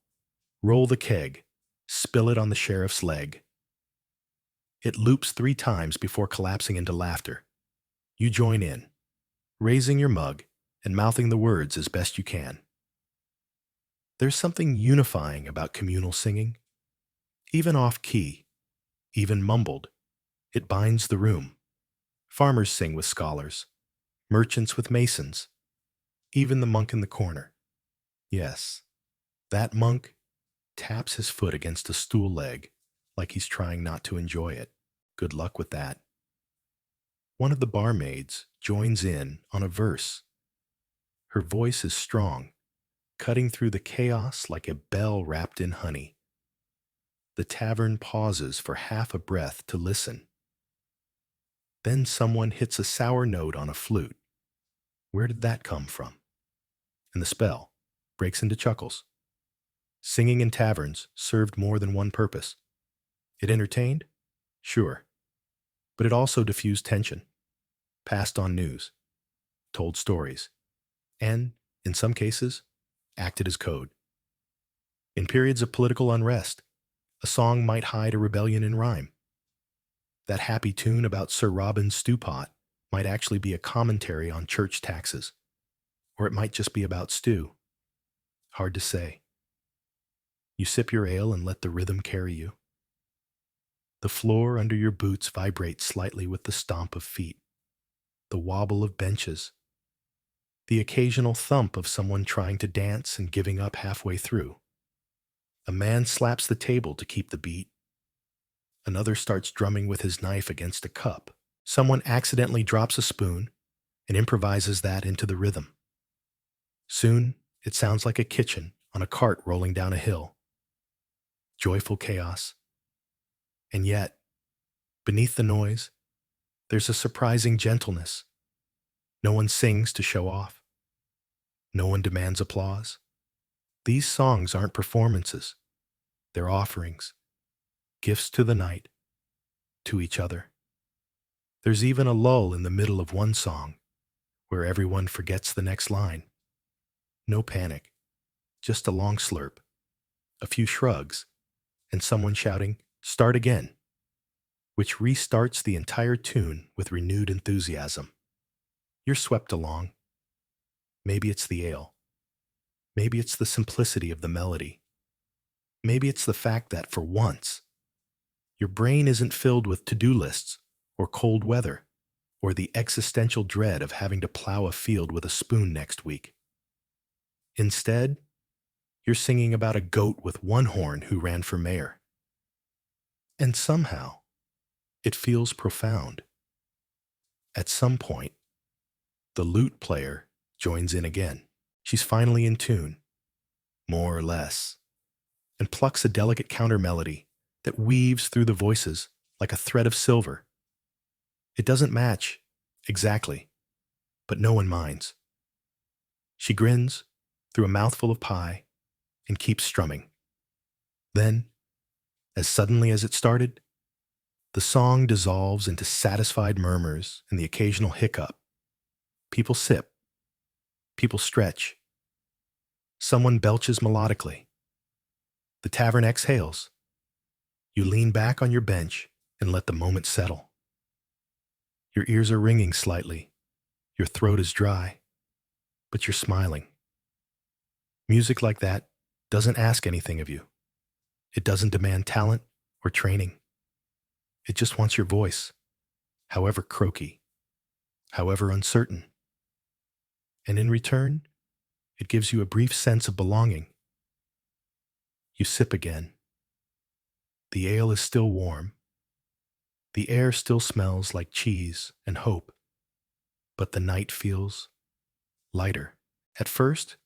roll the keg, spill it on the sheriff's leg. It loops 3 times before collapsing into laughter. You join in, raising your mug and mouthing the words as best you can. There's something unifying about communal singing. Even off-key, even mumbled, it binds the room. Farmers sing with scholars, merchants with masons, even the monk in the corner. Yes, that monk taps his foot against a stool leg like he's trying not to enjoy it. Good luck with that. One of the barmaids joins in on a verse. Her voice is strong, cutting through the chaos like a bell wrapped in honey. The tavern pauses for half a breath to listen. Then someone hits a sour note on a flute. Where did that come from? And the spell breaks into chuckles. Singing in taverns served more than one purpose. It entertained? Sure. But it also diffused tension, passed on news, told stories, and, in some cases, acted as code. In periods of political unrest, a song might hide a rebellion in rhyme. That happy tune about Sir Robin's stew pot might actually be a commentary on church taxes, or it might just be about stew. Hard to say. You sip your ale and let the rhythm carry you. The floor under your boots vibrates slightly with the stomp of feet, the wobble of benches, the occasional thump of someone trying to dance and giving up halfway through. A man slaps the table to keep the beat. Another starts drumming with his knife against a cup. Someone accidentally drops a spoon and improvises that into the rhythm. Soon, it sounds like a kitchen on a cart rolling down a hill. Joyful chaos. And yet, beneath the noise, there's a surprising gentleness. No one sings to show off. No one demands applause. These songs aren't performances. They're offerings, gifts to the night, to each other. There's even a lull in the middle of one song, where everyone forgets the next line. No panic, just a long slurp, a few shrugs, and someone shouting, "Start again," which restarts the entire tune with renewed enthusiasm. You're swept along. Maybe it's the ale. Maybe it's the simplicity of the melody. Maybe it's the fact that, for once, your brain isn't filled with to-do lists or cold weather or the existential dread of having to plow a field with a spoon next week. Instead, you're singing about a goat with one horn who ran for mayor. And somehow, it feels profound. At some point, the lute player joins in again. She's finally in tune, more or less, and plucks a delicate counter melody that weaves through the voices like a thread of silver. It doesn't match exactly, but no one minds. She grins through a mouthful of pie and keeps strumming. Then, as suddenly as it started, the song dissolves into satisfied murmurs and the occasional hiccup. People sip. People stretch. Someone belches melodically. The tavern exhales. You lean back on your bench and let the moment settle. Your ears are ringing slightly. Your throat is dry, but you're smiling. Music like that doesn't ask anything of you. It doesn't demand talent or training. It just wants your voice, however croaky, however uncertain. And in return, it gives you a brief sense of belonging. You sip again. The ale is still warm. The air still smells like cheese and hope, but the night feels lighter. At first,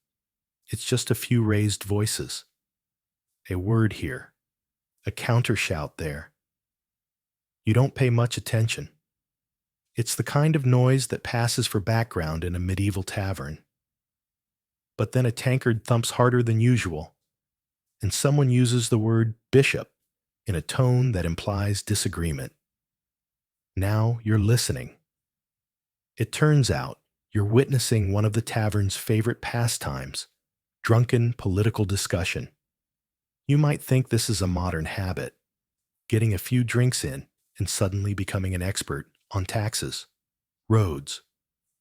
it's just a few raised voices. A word here, a counter shout there. You don't pay much attention. It's the kind of noise that passes for background in a medieval tavern. But then a tankard thumps harder than usual, and someone uses the word bishop in a tone that implies disagreement. Now you're listening. It turns out you're witnessing one of the tavern's favorite pastimes, drunken political discussion. You might think this is a modern habit, getting a few drinks in and suddenly becoming an expert on taxes, roads,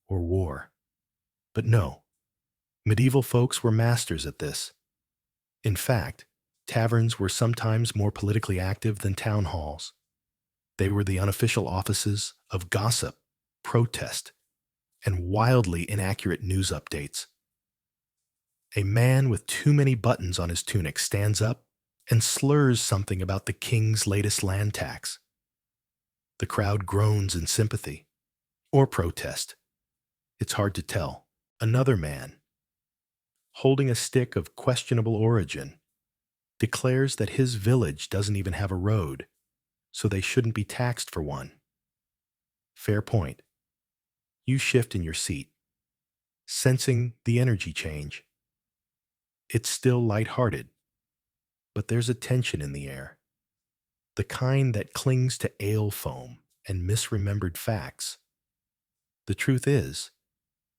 or war. But no, medieval folks were masters at this. In fact, taverns were sometimes more politically active than town halls. They were the unofficial offices of gossip, protest, and wildly inaccurate news updates. A man with too many buttons on his tunic stands up and slurs something about the king's latest land tax. The crowd groans in sympathy, or protest. It's hard to tell. Another man, holding a stick of questionable origin, declares that his village doesn't even have a road, so they shouldn't be taxed for one. Fair point. You shift in your seat, sensing the energy change. It's still lighthearted, but there's a tension in the air. The kind that clings to ale foam and misremembered facts. The truth is,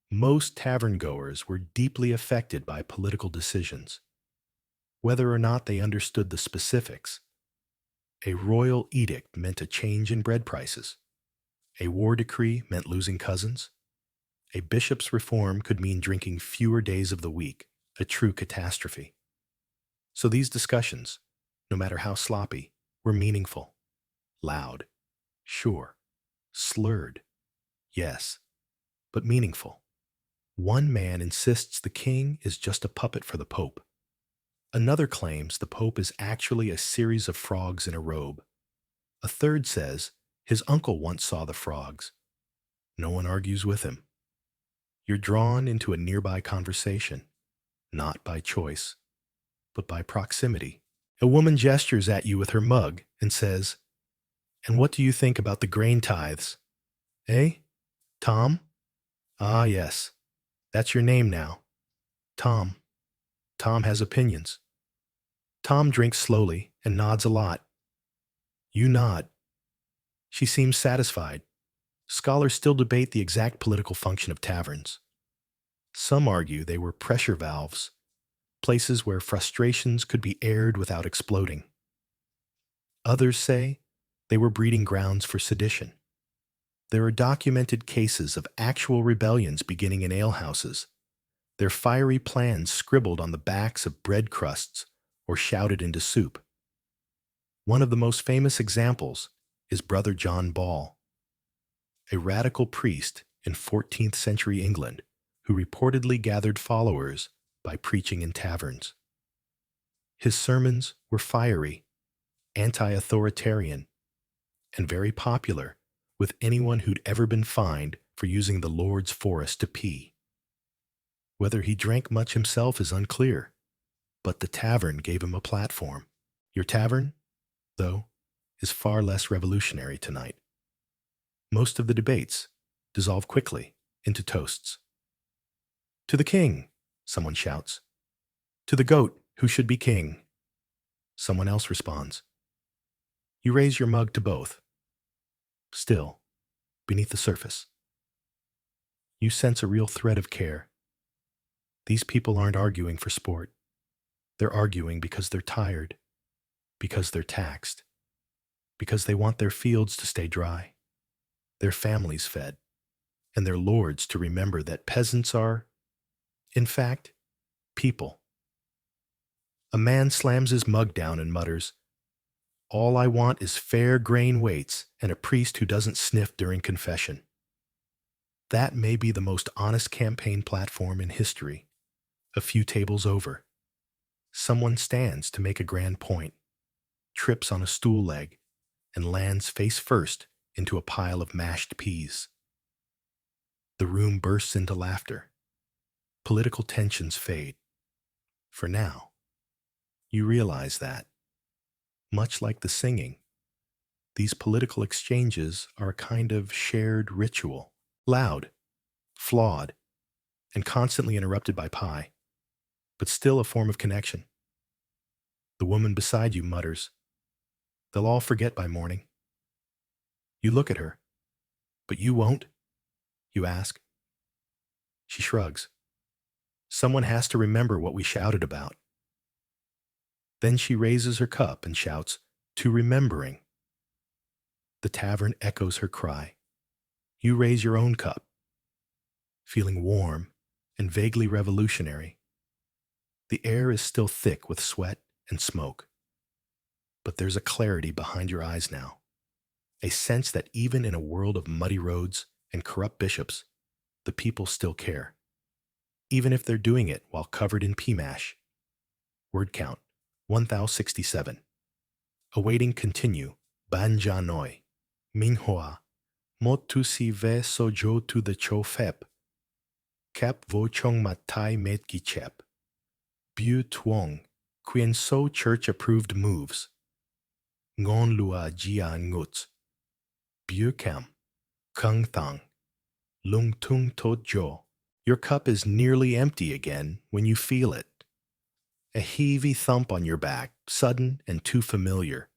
most tavern-goers were deeply affected by political decisions. Whether or not they understood the specifics, a royal edict meant a change in bread prices. A war decree meant losing cousins. A bishop's reform could mean drinking fewer days of the week, a true catastrophe. So these discussions, no matter how sloppy, were meaningful, loud, sure, slurred, yes, but meaningful. One man insists the king is just a puppet for the pope. Another claims the pope is actually a series of frogs in a robe. A third says his uncle once saw the frogs. No one argues with him. You're drawn into a nearby conversation, not by choice, but by proximity. A woman gestures at you with her mug and says, "And what do you think about the grain tithes?" "Eh? Tom?" "Ah, yes. That's your name now. Tom. Tom has opinions." Tom drinks slowly and nods a lot. You nod. She seems satisfied. Scholars still debate the exact political function of taverns. Some argue they were pressure valves, places where frustrations could be aired without exploding. Others say they were breeding grounds for sedition. There are documented cases of actual rebellions beginning in alehouses, their fiery plans scribbled on the backs of bread crusts or shouted into soup. One of the most famous examples is Brother John Ball, a radical priest in 14th century England who reportedly gathered followers by preaching in taverns. His sermons were fiery, anti-authoritarian, and very popular with anyone who'd ever been fined for using the Lord's forest to pee. Whether he drank much himself is unclear, but the tavern gave him a platform. Your tavern, though, is far less revolutionary tonight. Most of the debates dissolve quickly into toasts. To the king, someone shouts. To the goat who should be king, someone else responds. You raise your mug to both. Still, beneath the surface, you sense a real thread of care. These people aren't arguing for sport. They're arguing because they're tired, because they're taxed, because they want their fields to stay dry, their families fed, and their lords to remember that peasants are, in fact, people. A man slams his mug down and mutters, "All I want is fair grain weights and a priest who doesn't sniff during confession." That may be the most honest campaign platform in history. A few tables over, someone stands to make a grand point, trips on a stool leg, and lands face first into a pile of mashed peas. The room bursts into laughter. Political tensions fade. For now, you realize that, much like the singing, these political exchanges are a kind of shared ritual, loud, flawed, and constantly interrupted by pie, but still a form of connection. The woman beside you mutters, "They'll all forget by morning." You look at her. "But you won't?" you ask. She shrugs. "Someone has to remember what we shouted about." Then she raises her cup and shouts, "To remembering." The tavern echoes her cry. You raise your own cup, feeling warm and vaguely revolutionary. The air is still thick with sweat and smoke, but there's a clarity behind your eyes now, a sense that even in a world of muddy roads and corrupt bishops, the people still care, even if they're doing it while covered in pea mash. Word count, 1067. Awaiting continue, Banjanoi, Minhua, Motu si ve sojo to the cho fep, Kep vo chong matai met gichep, Bu tuong, quien so church approved moves, Ngon lua jia nguts, Bu kam, kung thang, lung tung tot jo. Your cup is nearly empty again when you feel it. A heavy thump on your back, sudden and too familiar.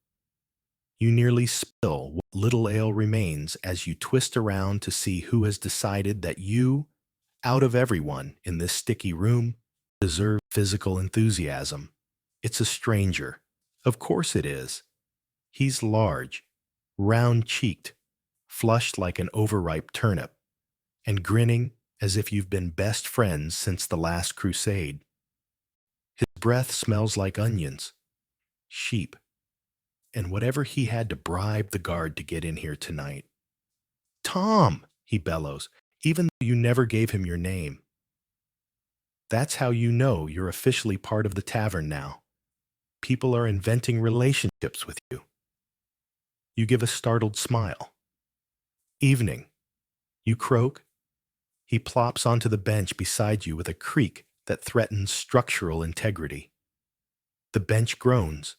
You nearly spill what little ale remains as you twist around to see who has decided that you, out of everyone in this sticky room, deserve physical enthusiasm. It's a stranger. Of course it is. He's large, round-cheeked, flushed like an overripe turnip, and grinning as if you've been best friends since the last crusade. His breath smells like onions, sheep, and whatever he had to bribe the guard to get in here tonight. "Tom!" he bellows, even though you never gave him your name. That's how you know you're officially part of the tavern now. People are inventing relationships with you. You give a startled smile. "Evening." You croak. He plops onto the bench beside you with a creak that threatens structural integrity. The bench groans.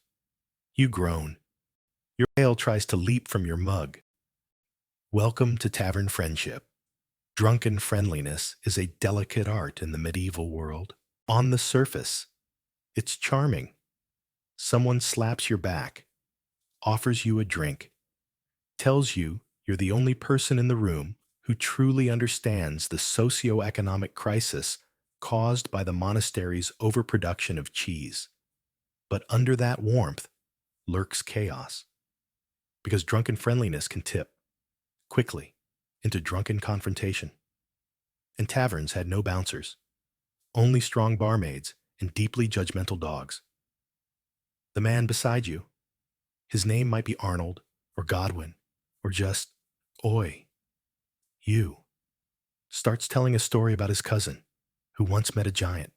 You groan. Your ale tries to leap from your mug. Welcome to tavern friendship. Drunken friendliness is a delicate art in the medieval world. On the surface, it's charming. Someone slaps your back, offers you a drink, tells you you're the only person in the room who truly understands the socio-economic crisis caused by the monastery's overproduction of cheese. But under that warmth lurks chaos, because drunken friendliness can tip, quickly, into drunken confrontation. And taverns had no bouncers, only strong barmaids and deeply judgmental dogs. The man beside you, his name might be Arnold or Godwin or just Oi, you, starts telling a story about his cousin who once met a giant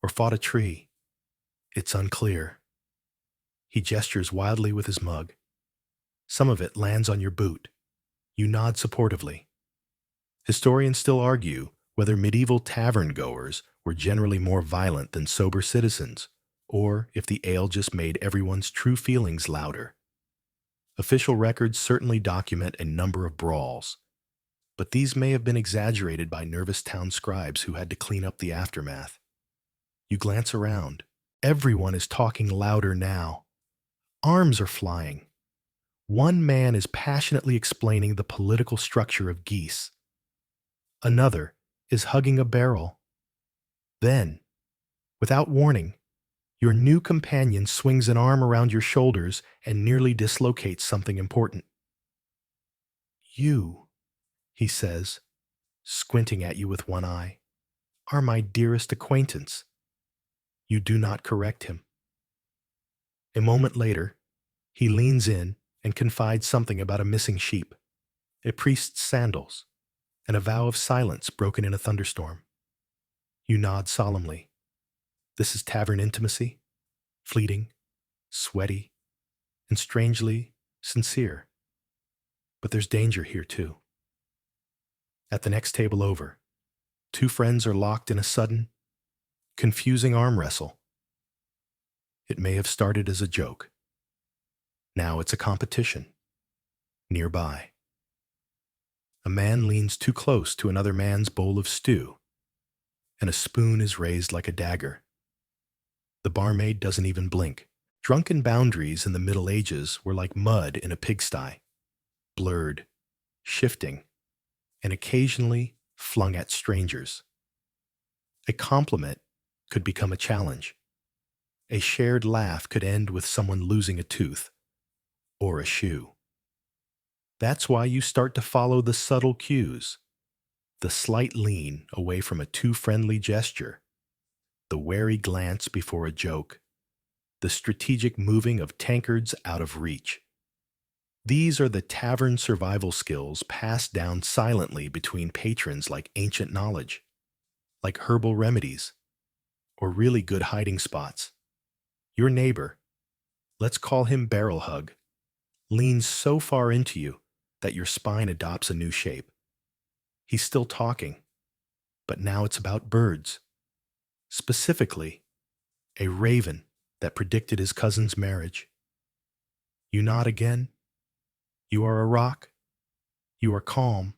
or fought a tree. It's unclear. He gestures wildly with his mug. Some of it lands on your boot. You nod supportively. Historians still argue whether medieval tavern goers were generally more violent than sober citizens, or if the ale just made everyone's true feelings louder. Official records certainly document a number of brawls, but these may have been exaggerated by nervous town scribes who had to clean up the aftermath. You glance around. Everyone is talking louder now. Arms are flying. One man is passionately explaining the political structure of geese. Another is hugging a barrel. Then, without warning, your new companion swings an arm around your shoulders and nearly dislocates something important. You, he says, squinting at you with one eye, are my dearest acquaintance. You do not correct him. A moment later, he leans in and confides something about a missing sheep, a priest's sandals, and a vow of silence broken in a thunderstorm. You nod solemnly. This is tavern intimacy, fleeting, sweaty, and strangely sincere. But there's danger here too. At the next table over, two friends are locked in a sudden, confusing arm wrestle. It may have started as a joke. Now it's a competition. Nearby, a man leans too close to another man's bowl of stew, and a spoon is raised like a dagger. The barmaid doesn't even blink. Drunken boundaries in the Middle Ages were like mud in a pigsty, blurred, shifting, and occasionally flung at strangers. A compliment could become a challenge. A shared laugh could end with someone losing a tooth or a shoe. That's why you start to follow the subtle cues, the slight lean away from a too friendly gesture, the wary glance before a joke, the strategic moving of tankards out of reach. These are the tavern survival skills passed down silently between patrons like ancient knowledge, like herbal remedies, or really good hiding spots. Your neighbor, let's call him Barrel Hug, leans so far into you that your spine adopts a new shape. He's still talking, but now it's about birds. Specifically, a raven that predicted his cousin's marriage. You nod again. You are a rock. You are calm.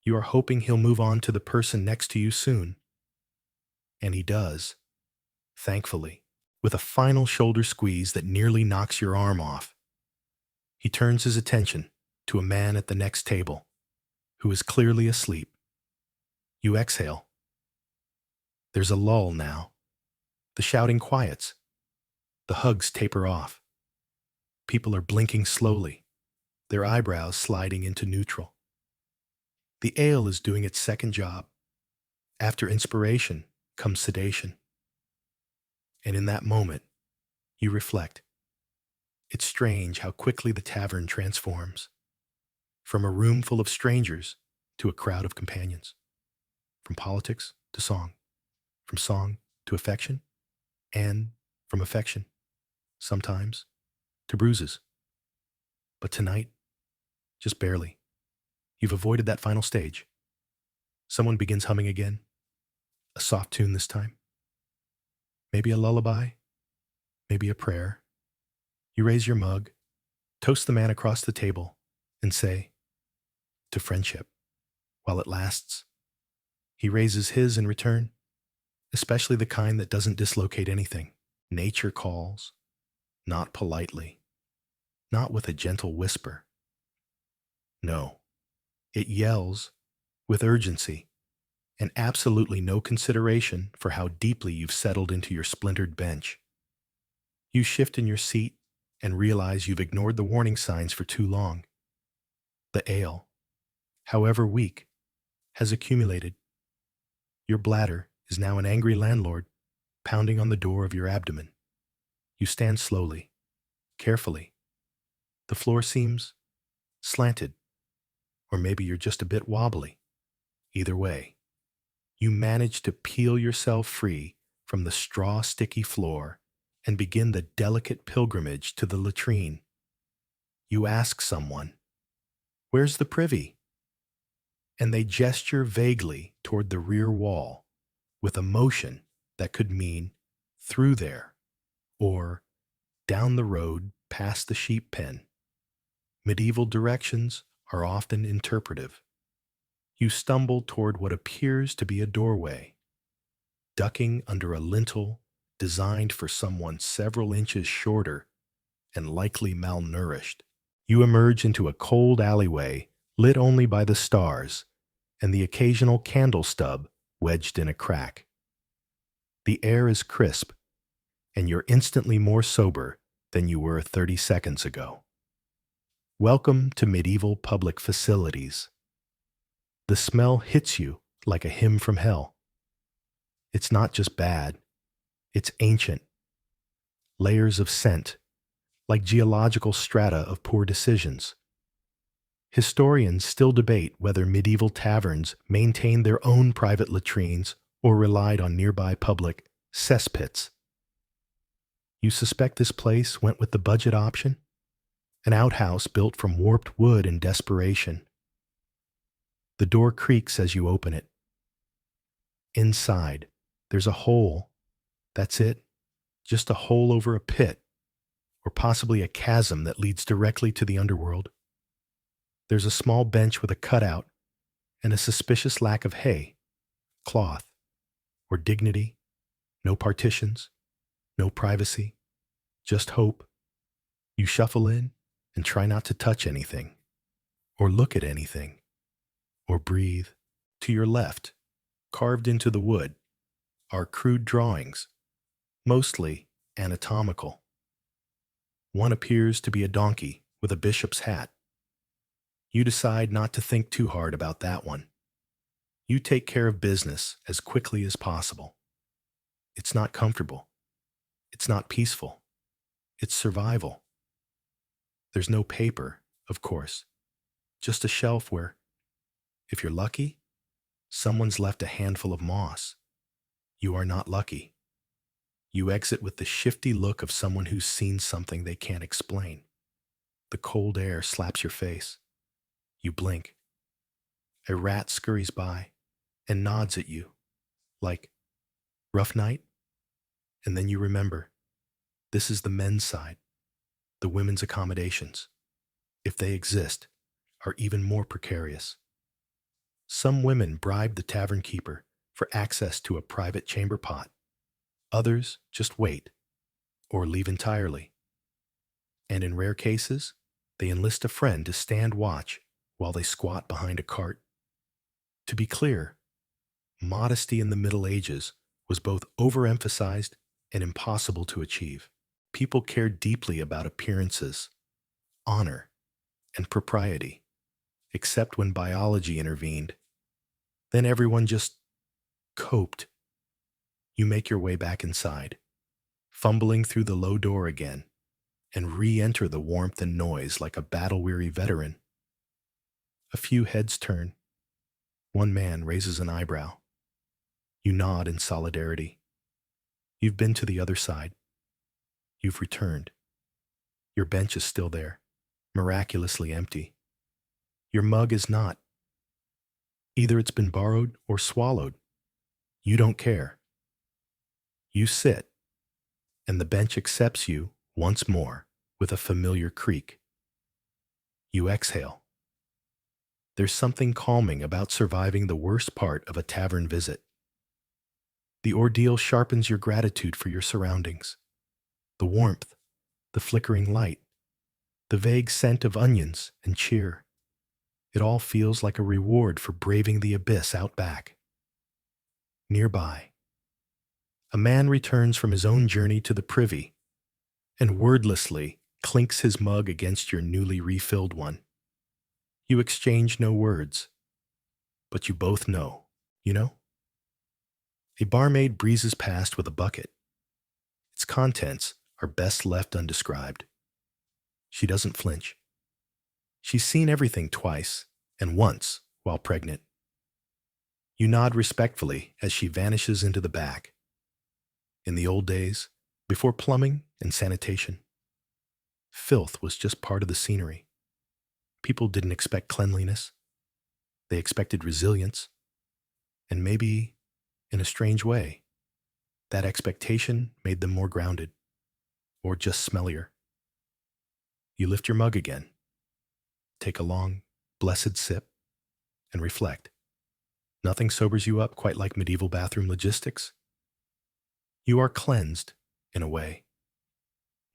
You are hoping he'll move on to the person next to you soon. And he does, thankfully, with a final shoulder squeeze that nearly knocks your arm off. He turns his attention to a man at the next table, who is clearly asleep. You exhale. There's a lull now. The shouting quiets. The hugs taper off. People are blinking slowly, their eyebrows sliding into neutral. The ale is doing its second job. After inspiration comes sedation. And in that moment, you reflect. It's strange how quickly the tavern transforms. From a room full of strangers to a crowd of companions. From politics to song. From song to affection. And from affection, sometimes, to bruises. But tonight, just barely. You've avoided that final stage. Someone begins humming again. A soft tune this time. Maybe a lullaby. Maybe a prayer. You raise your mug, toast the man across the table, and say, to friendship, while it lasts. He raises his in return, especially the kind that doesn't dislocate anything. Nature calls, not politely, not with a gentle whisper. No, it yells with urgency and absolutely no consideration for how deeply you've settled into your splintered bench. You shift in your seat and realize you've ignored the warning signs for too long. The ale, however weak, has accumulated. Your bladder is now an angry landlord pounding on the door of your abdomen. You stand slowly, carefully. The floor seems slanted, or maybe you're just a bit wobbly. Either way, you manage to peel yourself free from the straw-sticky floor and begin the delicate pilgrimage to the latrine. You ask someone, "Where's the privy?" And they gesture vaguely toward the rear wall with a motion that could mean through there or down the road past the sheep pen. Medieval directions are often interpretive. You stumble toward what appears to be a doorway, ducking under a lintel designed for someone several inches shorter and likely malnourished. You emerge into a cold alleyway lit only by the stars and the occasional candle stub wedged in a crack. The air is crisp, and you're instantly more sober than you were 30 seconds ago. Welcome to medieval public facilities. The smell hits you like a hymn from hell. It's not just bad, it's ancient. Layers of scent, like geological strata of poor decisions. Historians still debate whether medieval taverns maintained their own private latrines or relied on nearby public cesspits. You suspect this place went with the budget option? An outhouse built from warped wood in desperation. The door creaks as you open it. Inside, there's a hole. That's it. Just a hole over a pit, or possibly a chasm that leads directly to the underworld. There's a small bench with a cutout and a suspicious lack of hay, cloth, or dignity. No partitions, no privacy, just hope. You shuffle in and try not to touch anything, or look at anything, or breathe. To your left, carved into the wood, are crude drawings, mostly anatomical. One appears to be a donkey with a bishop's hat. You decide not to think too hard about that one. You take care of business as quickly as possible. It's not comfortable. It's not peaceful. It's survival. There's no paper, of course, just a shelf where, if you're lucky, someone's left a handful of moss. You are not lucky. You exit with the shifty look of someone who's seen something they can't explain. The cold air slaps your face. You blink. A rat scurries by and nods at you, like, "Rough night?" And then you remember, this is the men's side. The women's accommodations, if they exist, are even more precarious. Some women bribe the tavern keeper for access to a private chamber pot. Others just wait, or leave entirely. And in rare cases, they enlist a friend to stand watch while they squat behind a cart. To be clear, modesty in the Middle Ages was both overemphasized and impossible to achieve. People cared deeply about appearances, honor, and propriety, except when biology intervened. Then everyone just coped. You make your way back inside, fumbling through the low door again, and re-enter the warmth and noise like a battle-weary veteran. A few heads turn. One man raises an eyebrow. You nod in solidarity. You've been to the other side. You've returned. Your bench is still there, miraculously empty. Your mug is not. Either it's been borrowed or swallowed. You don't care. You sit, and the bench accepts you once more with a familiar creak. You exhale. There's something calming about surviving the worst part of a tavern visit. The ordeal sharpens your gratitude for your surroundings. The warmth, the flickering light, the vague scent of onions and cheer. It all feels like a reward for braving the abyss out back. Nearby, a man returns from his own journey to the privy and wordlessly clinks his mug against your newly refilled one. You exchange no words, but you both know, you know? A barmaid breezes past with a bucket. Its contents are best left undescribed. She doesn't flinch. She's seen everything twice, and once while pregnant. You nod respectfully as she vanishes into the back. In the old days, before plumbing and sanitation, filth was just part of the scenery. People didn't expect cleanliness. They expected resilience. And maybe, in a strange way, that expectation made them more grounded, or just smellier. You lift your mug again, take a long, blessed sip, and reflect. Nothing sobers you up quite like medieval bathroom logistics. You are cleansed, in a way.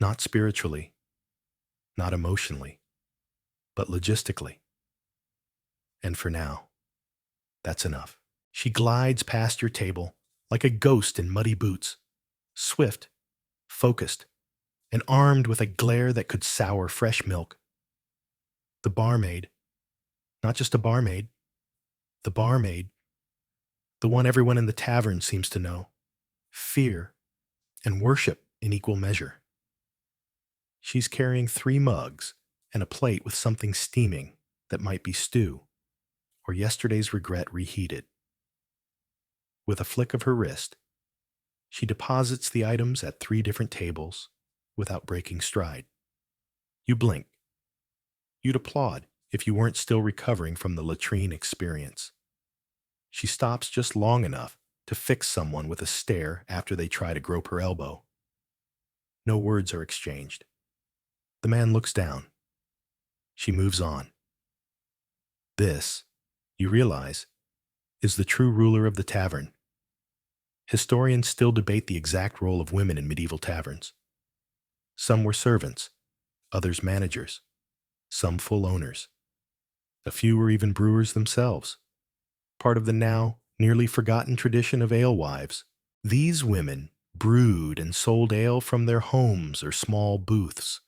Not spiritually, not emotionally, but logistically. And for now, that's enough. She glides past your table like a ghost in muddy boots, swift, focused, and armed with a glare that could sour fresh milk. The barmaid, not just a barmaid, the barmaid, the one everyone in the tavern seems to know, fear, and worship in equal measure. She's carrying 3 mugs and a plate with something steaming that might be stew or yesterday's regret reheated. With a flick of her wrist, she deposits the items at 3 different tables without breaking stride. You blink. You'd applaud if you weren't still recovering from the latrine experience. She stops just long enough to fix someone with a stare after they try to grope her elbow. No words are exchanged. The man looks down. She moves on. This, you realize, is the true ruler of the tavern. Historians still debate the exact role of women in medieval taverns. Some were servants, others managers, some full owners. A few were even brewers themselves, part of the now nearly forgotten tradition of alewives. These women brewed and sold ale from their homes or small booths,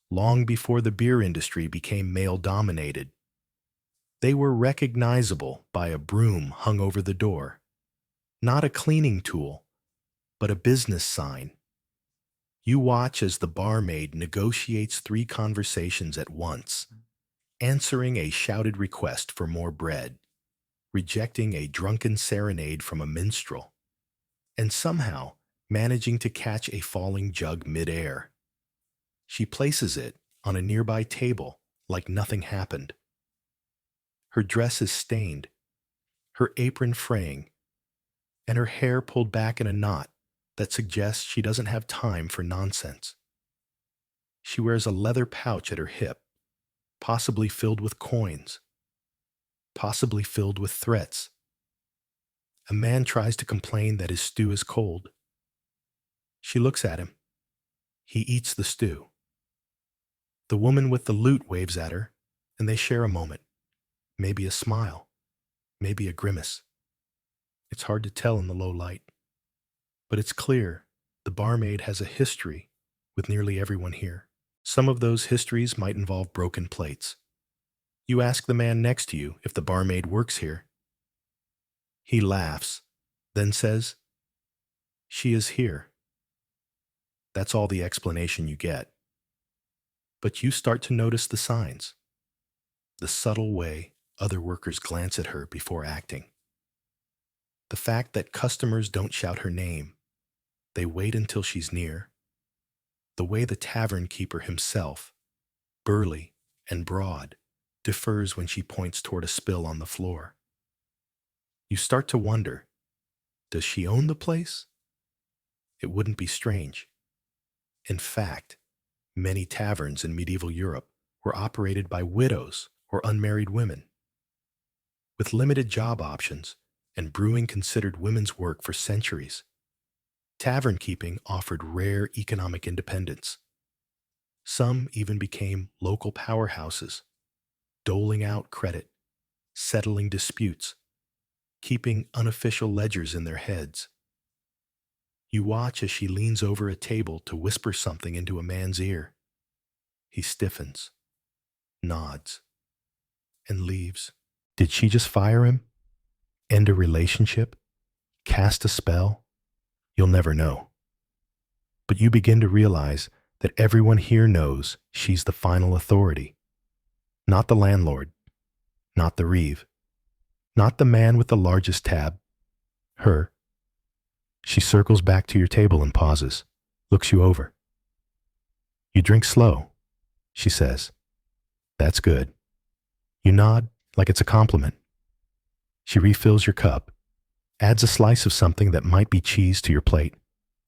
long before the beer industry became male-dominated. They were recognizable by a broom hung over the door, not a cleaning tool, but a business sign. You watch as the barmaid negotiates 3 conversations at once, answering a shouted request for more bread, rejecting a drunken serenade from a minstrel, and somehow managing to catch a falling jug midair. She places it on a nearby table like nothing happened. Her dress is stained, her apron fraying, and her hair pulled back in a knot that suggests she doesn't have time for nonsense. She wears a leather pouch at her hip, possibly filled with coins, possibly filled with threats. A man tries to complain that his stew is cold. She looks at him. He eats the stew. The woman with the lute waves at her, and they share a moment. Maybe a smile, maybe a grimace. It's hard to tell in the low light. But it's clear the barmaid has a history with nearly everyone here. Some of those histories might involve broken plates. You ask the man next to you if the barmaid works here. He laughs, then says, "She is here." That's all the explanation you get. But you start to notice the signs, the subtle way other workers glance at her before acting. The fact that customers don't shout her name, they wait until she's near. The way the tavern keeper himself, burly and broad, defers when she points toward a spill on the floor. You start to wonder, does she own the place? It wouldn't be strange. In fact, many taverns in medieval Europe were operated by widows or unmarried women. With limited job options and brewing considered women's work for centuries, tavern keeping offered rare economic independence. Some even became local powerhouses, doling out credit, settling disputes, keeping unofficial ledgers in their heads. You watch as she leans over a table to whisper something into a man's ear. He stiffens, nods, and leaves. Did she just fire him? End a relationship? cast a spell? You'll never know. But you begin to realize that everyone here knows she's the final authority. Not the landlord, not the reeve, not the man with the largest tab. Her. She circles back to your table and pauses, looks you over. You drink slow, she says. That's good. You nod like it's a compliment. She refills your cup, adds a slice of something that might be cheese to your plate,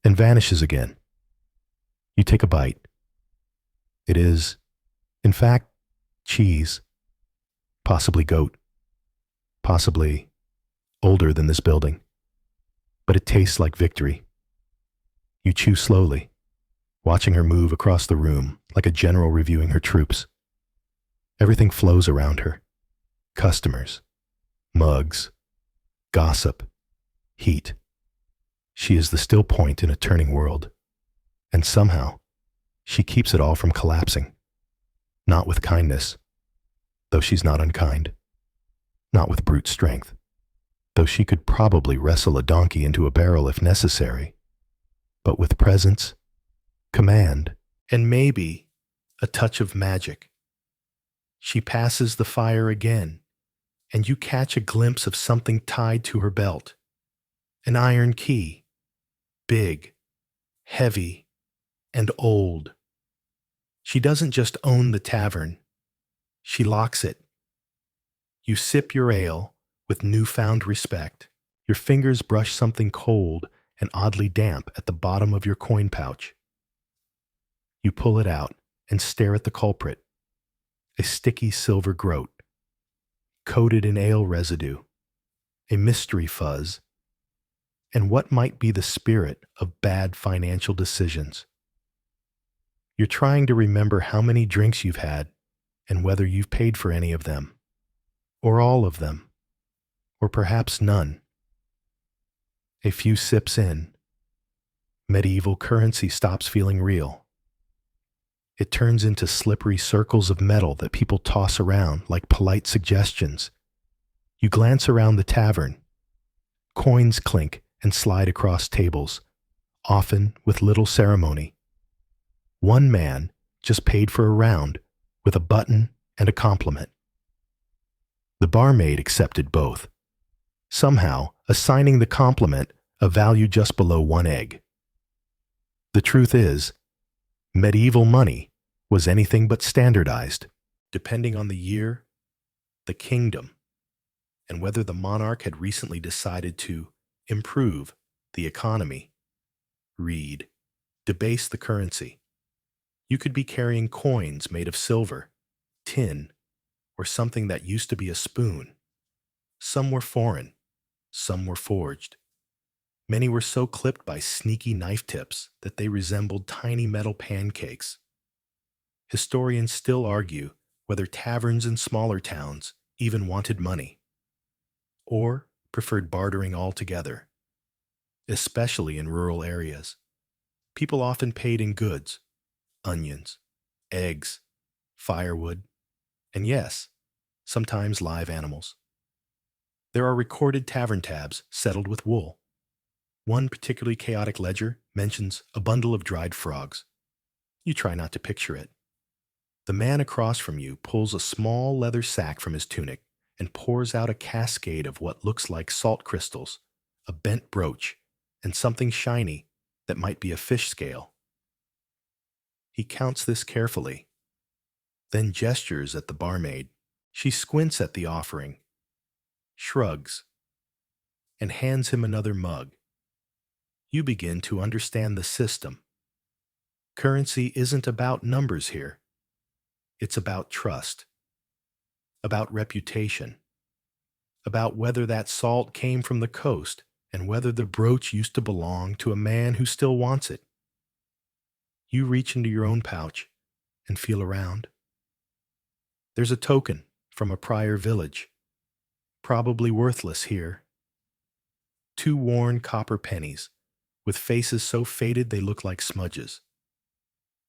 and vanishes again. You take a bite. It is, in fact, cheese. Possibly goat. Possibly older than this building. But it tastes like victory. You chew slowly, watching her move across the room like a general reviewing her troops. Everything flows around her. Customers, mugs, gossip, heat. She is the still point in a turning world. And somehow, she keeps it all from collapsing. Not with kindness, though she's not unkind. Not with brute strength, though she could probably wrestle a donkey into a barrel if necessary. But with presence, command, and maybe a touch of magic. She passes the fire again, and you catch a glimpse of something tied to her belt. An iron key. Big, heavy, and old. She doesn't just own the tavern. She locks it. You sip your ale with newfound respect. Your fingers brush something cold and oddly damp at the bottom of your coin pouch. You pull it out and stare at the culprit. A sticky silver groat, coated in ale residue, a mystery fuzz, and what might be the spirit of bad financial decisions. You're trying to remember how many drinks you've had and whether you've paid for any of them, or all of them, or perhaps none. A few sips in, medieval currency stops feeling real. It turns into slippery circles of metal that people toss around like polite suggestions. You glance around the tavern. Coins clink and slide across tables, often with little ceremony. One man just paid for a round with a button and a compliment. The barmaid accepted both, somehow assigning the compliment a value just below 1 egg. The truth is, medieval money was anything but standardized, depending on the year, the kingdom, and whether the monarch had recently decided to improve the economy, read, debase the currency. You could be carrying coins made of silver, tin, or something that used to be a spoon. Some were foreign, some were forged. Many were so clipped by sneaky knife tips that they resembled tiny metal pancakes. Historians still argue whether taverns in smaller towns even wanted money, or preferred bartering altogether. Especially in rural areas, people often paid in goods, onions, eggs, firewood, and yes, sometimes live animals. There are recorded tavern tabs settled with wool. One particularly chaotic ledger mentions a bundle of dried frogs. You try not to picture it. The man across from you pulls a small leather sack from his tunic and pours out a cascade of what looks like salt crystals, a bent brooch, and something shiny that might be a fish scale. He counts this carefully, then gestures at the barmaid. She squints at the offering, shrugs, and hands him another mug. You begin to understand the system. Currency isn't about numbers here. It's about trust, about reputation, about whether that salt came from the coast and whether the brooch used to belong to a man who still wants it. You reach into your own pouch and feel around. There's a token from a prior village, probably worthless here. 2 worn copper pennies, with faces so faded they look like smudges,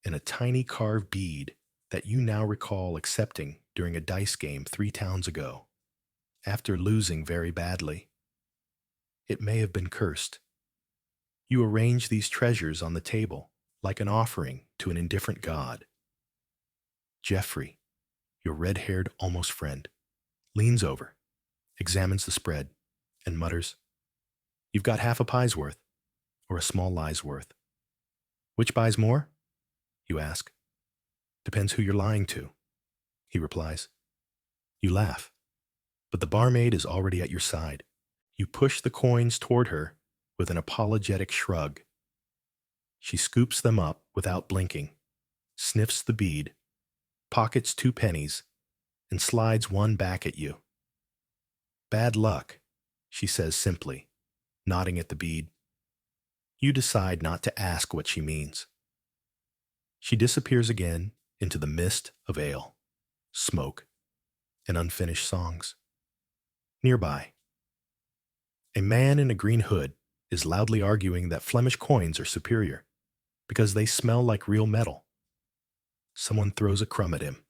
and a tiny carved bead that you now recall accepting during a dice game 3 towns ago, after losing very badly. It may have been cursed. You arrange these treasures on the table like an offering to an indifferent god. Jeffrey, your red-haired almost friend, leans over, examines the spread, and mutters, "You've got half a pie's worth, or a small lie's worth. Which buys more?" You ask. "Depends who you're lying to," he replies. You laugh, but the barmaid is already at your side. You push the coins toward her with an apologetic shrug. She scoops them up without blinking, sniffs the bead, pockets 2 pennies, and slides one back at you. "Bad luck," she says simply, nodding at the bead. You decide not to ask what she means. She disappears again into the mist of ale, smoke, and unfinished songs. Nearby, a man in a green hood is loudly arguing that Flemish coins are superior because they smell like real metal. Someone throws a crumb at him.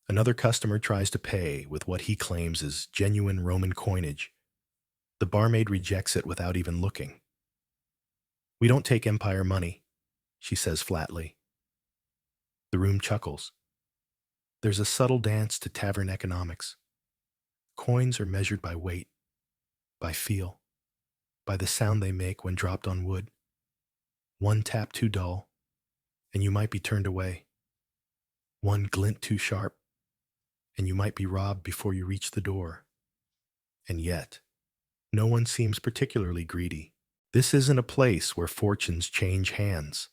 Another customer tries to pay with what he claims is genuine Roman coinage. The barmaid rejects it without even looking. "We don't take empire money," she says flatly. The room chuckles. There's a subtle dance to tavern economics. Coins are measured by weight, by feel, by the sound they make when dropped on wood. One tap too dull, and you might be turned away. One glint too sharp, and you might be robbed before you reach the door. And yet, no one seems particularly greedy. This isn't a place where fortunes change hands.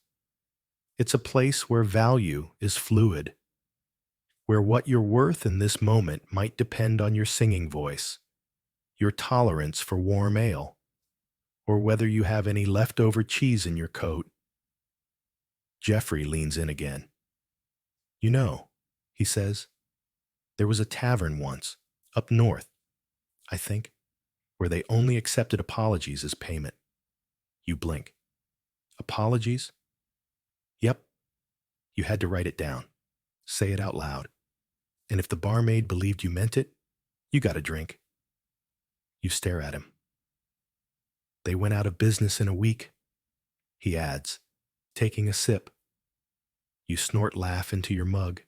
It's a place where value is fluid, where what you're worth in this moment might depend on your singing voice, your tolerance for warm ale, or whether you have any leftover cheese in your coat. Jeffrey leans in again. "You know," he says, "there was a tavern once, up north, I think, where they only accepted apologies as payment." You blink. "Apologies?" "Yep." You had to write it down. Say it out loud. And if the barmaid believed you meant it, you got a drink. You stare at him. "They went out of business in a week," he adds, taking a sip. You snort laugh into your mug.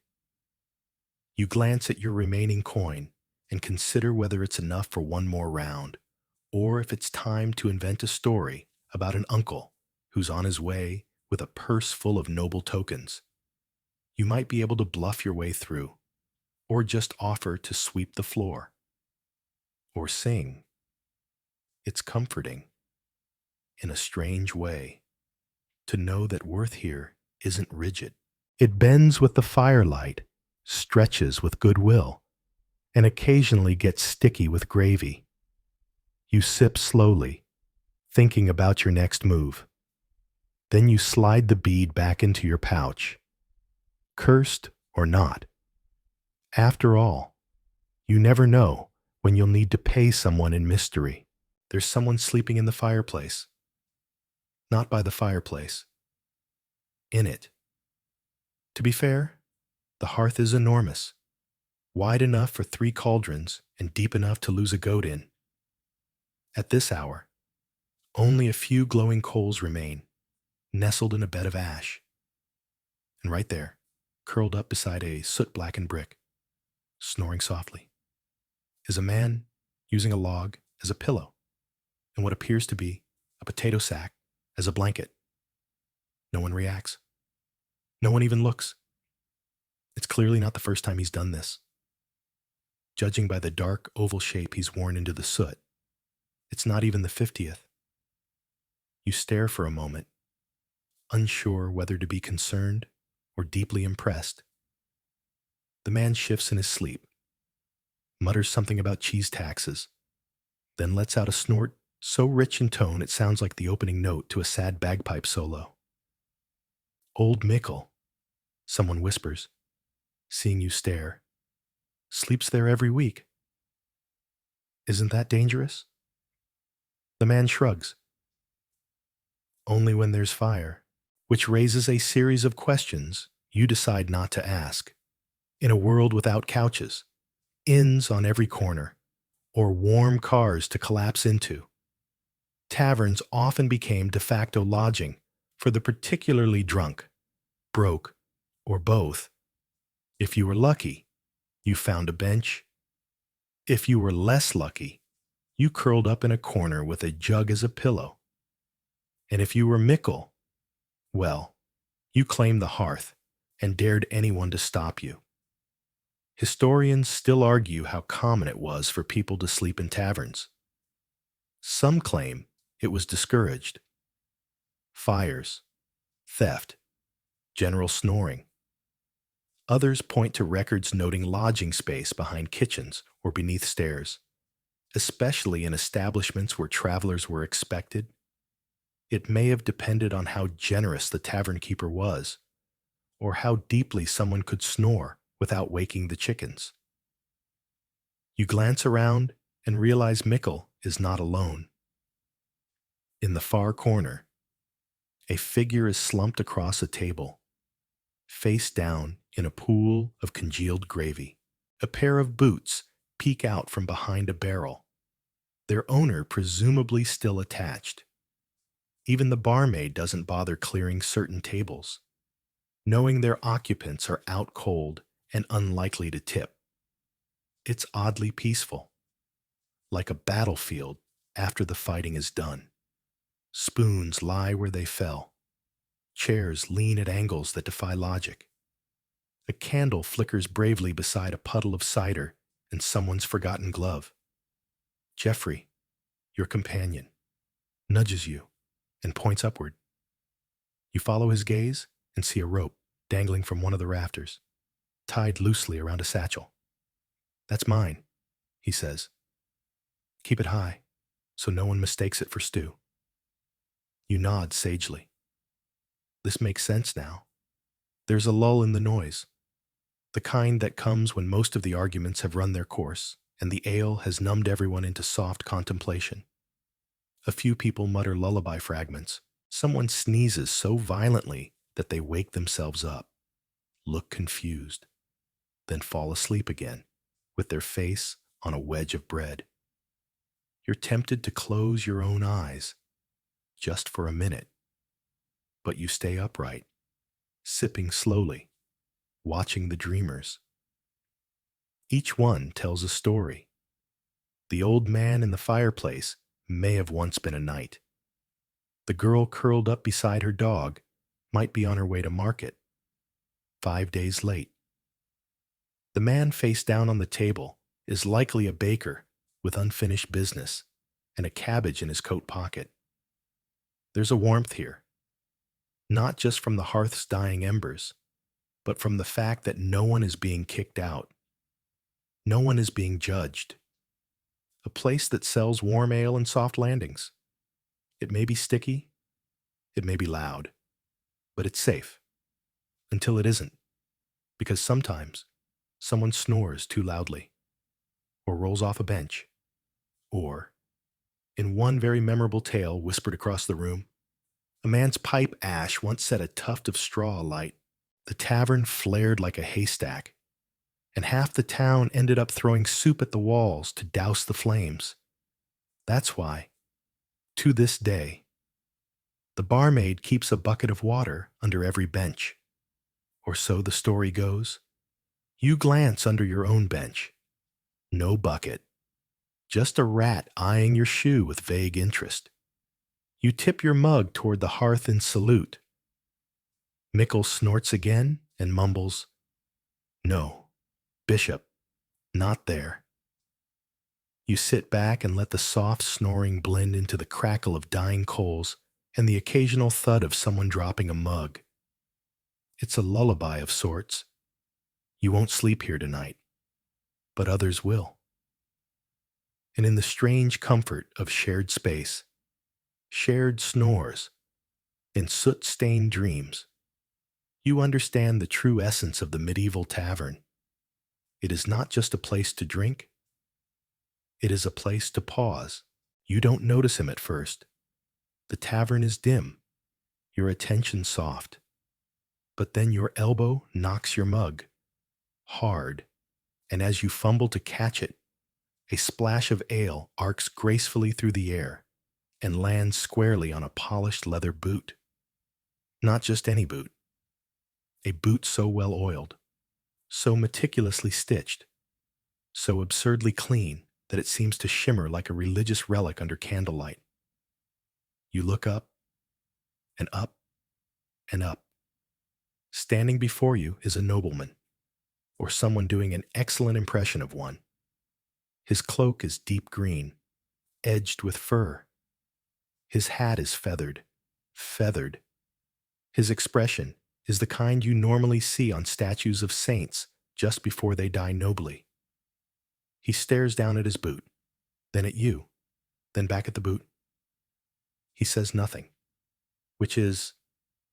You glance at your remaining coin and consider whether it's enough for one more round, or if it's time to invent a story about an uncle who's on his way with a purse full of noble tokens. You might be able to bluff your way through, or just offer to sweep the floor, or sing. It's comforting, in a strange way, to know that worth here isn't rigid. It bends with the firelight, stretches with goodwill, and occasionally gets sticky with gravy. You sip slowly, thinking about your next move. Then you slide the bead back into your pouch, cursed or not. After all, you never know when you'll need to pay someone in mystery. There's someone sleeping in the fireplace. Not by the fireplace. In it. To be fair, the hearth is enormous, wide enough for 3 cauldrons and deep enough to lose a goat in. At this hour, only a few glowing coals remain, nestled in a bed of ash. And right there, curled up beside a soot-blackened brick, snoring softly, is a man using a log as a pillow and what appears to be a potato sack as a blanket. No one reacts. No one even looks. It's clearly not the first time he's done this. Judging by the dark oval shape he's worn into the soot, it's not even the 50th. You stare for a moment, unsure whether to be concerned or deeply impressed. The man shifts in his sleep, mutters something about cheese taxes, then lets out a snort so rich in tone it sounds like the opening note to a sad bagpipe solo. "Old Mickle," someone whispers, seeing you stare, "sleeps there every week. Isn't that dangerous?" The man shrugs. "Only when there's fire," which raises a series of questions you decide not to ask. In a world without couches, inns on every corner, or warm cars to collapse into, Taverns often became de facto lodging for the particularly drunk, broke, or both. If you were lucky, you found a bench. If you were less lucky, you curled up in a corner with a jug as a pillow. And if you were mickle, well, you claimed the hearth and dared anyone to stop you. Historians still argue how common it was for people to sleep in taverns. Some claim it was discouraged. Fires, theft, general snoring. Others point to records noting lodging space behind kitchens or beneath stairs, especially in establishments where travelers were expected. It may have depended on how generous the tavern keeper was, or how deeply someone could snore without waking the chickens. You glance around and realize Mickle is not alone. In the far corner, a figure is slumped across a table, face down in a pool of congealed gravy. A pair of boots peek out from behind a barrel, their owner presumably still attached. Even the barmaid doesn't bother clearing certain tables, knowing their occupants are out cold and unlikely to tip. It's oddly peaceful, like a battlefield after the fighting is done. Spoons lie where they fell. Chairs lean at angles that defy logic. A candle flickers bravely beside a puddle of cider and someone's forgotten glove. Jeffrey, your companion, nudges you and points upward. You follow his gaze and see a rope dangling from one of the rafters, tied loosely around a satchel. "That's mine," he says. "Keep it high, so no one mistakes it for stew." You nod sagely. This makes sense now. There's a lull in the noise, the kind that comes when most of the arguments have run their course and the ale has numbed everyone into soft contemplation. A few people mutter lullaby fragments. Someone sneezes so violently that they wake themselves up, look confused, then fall asleep again with their face on a wedge of bread. You're tempted to close your own eyes, just for a minute, but you stay upright, sipping slowly, watching the dreamers. Each one tells a story. The old man in the fireplace may have once been a knight. The girl curled up beside her dog might be on her way to market, 5 days late. The man face down on the table is likely a baker with unfinished business and a cabbage in his coat pocket. There's a warmth here, not just from the hearth's dying embers, but from the fact that no one is being kicked out. No one is being judged. A place that sells warm ale and soft landings. It may be sticky, it may be loud, but it's safe. Until it isn't, because sometimes someone snores too loudly, or rolls off a bench, or, in one very memorable tale whispered across the room, a man's pipe ash once set a tuft of straw alight. The tavern flared like a haystack, and half the town ended up throwing soup at the walls to douse the flames. That's why, to this day, the barmaid keeps a bucket of water under every bench. Or so the story goes. You glance under your own bench. No bucket. Just a rat eyeing your shoe with vague interest. You tip your mug toward the hearth in salute. Mickle snorts again and mumbles, "No, Bishop, not there." You sit back and let the soft snoring blend into the crackle of dying coals and the occasional thud of someone dropping a mug. It's a lullaby of sorts. You won't sleep here tonight, but others will. And in the strange comfort of shared space, shared snores, and soot-stained dreams, you understand the true essence of the medieval tavern. It is not just a place to drink. It is a place to pause. You don't notice him at first. The tavern is dim, your attention soft. But then your elbow knocks your mug, hard, and as you fumble to catch it, a splash of ale arcs gracefully through the air, and lands squarely on a polished leather boot. Not just any boot, a boot so well oiled, so meticulously stitched, so absurdly clean that it seems to shimmer like a religious relic under candlelight. You look up and up and up. Standing before you is a nobleman, or someone doing an excellent impression of one. His cloak is deep green, edged with fur. His hat is feathered. His expression is the kind you normally see on statues of saints just before they die nobly. He stares down at his boot, then at you, then back at the boot. He says nothing, which is,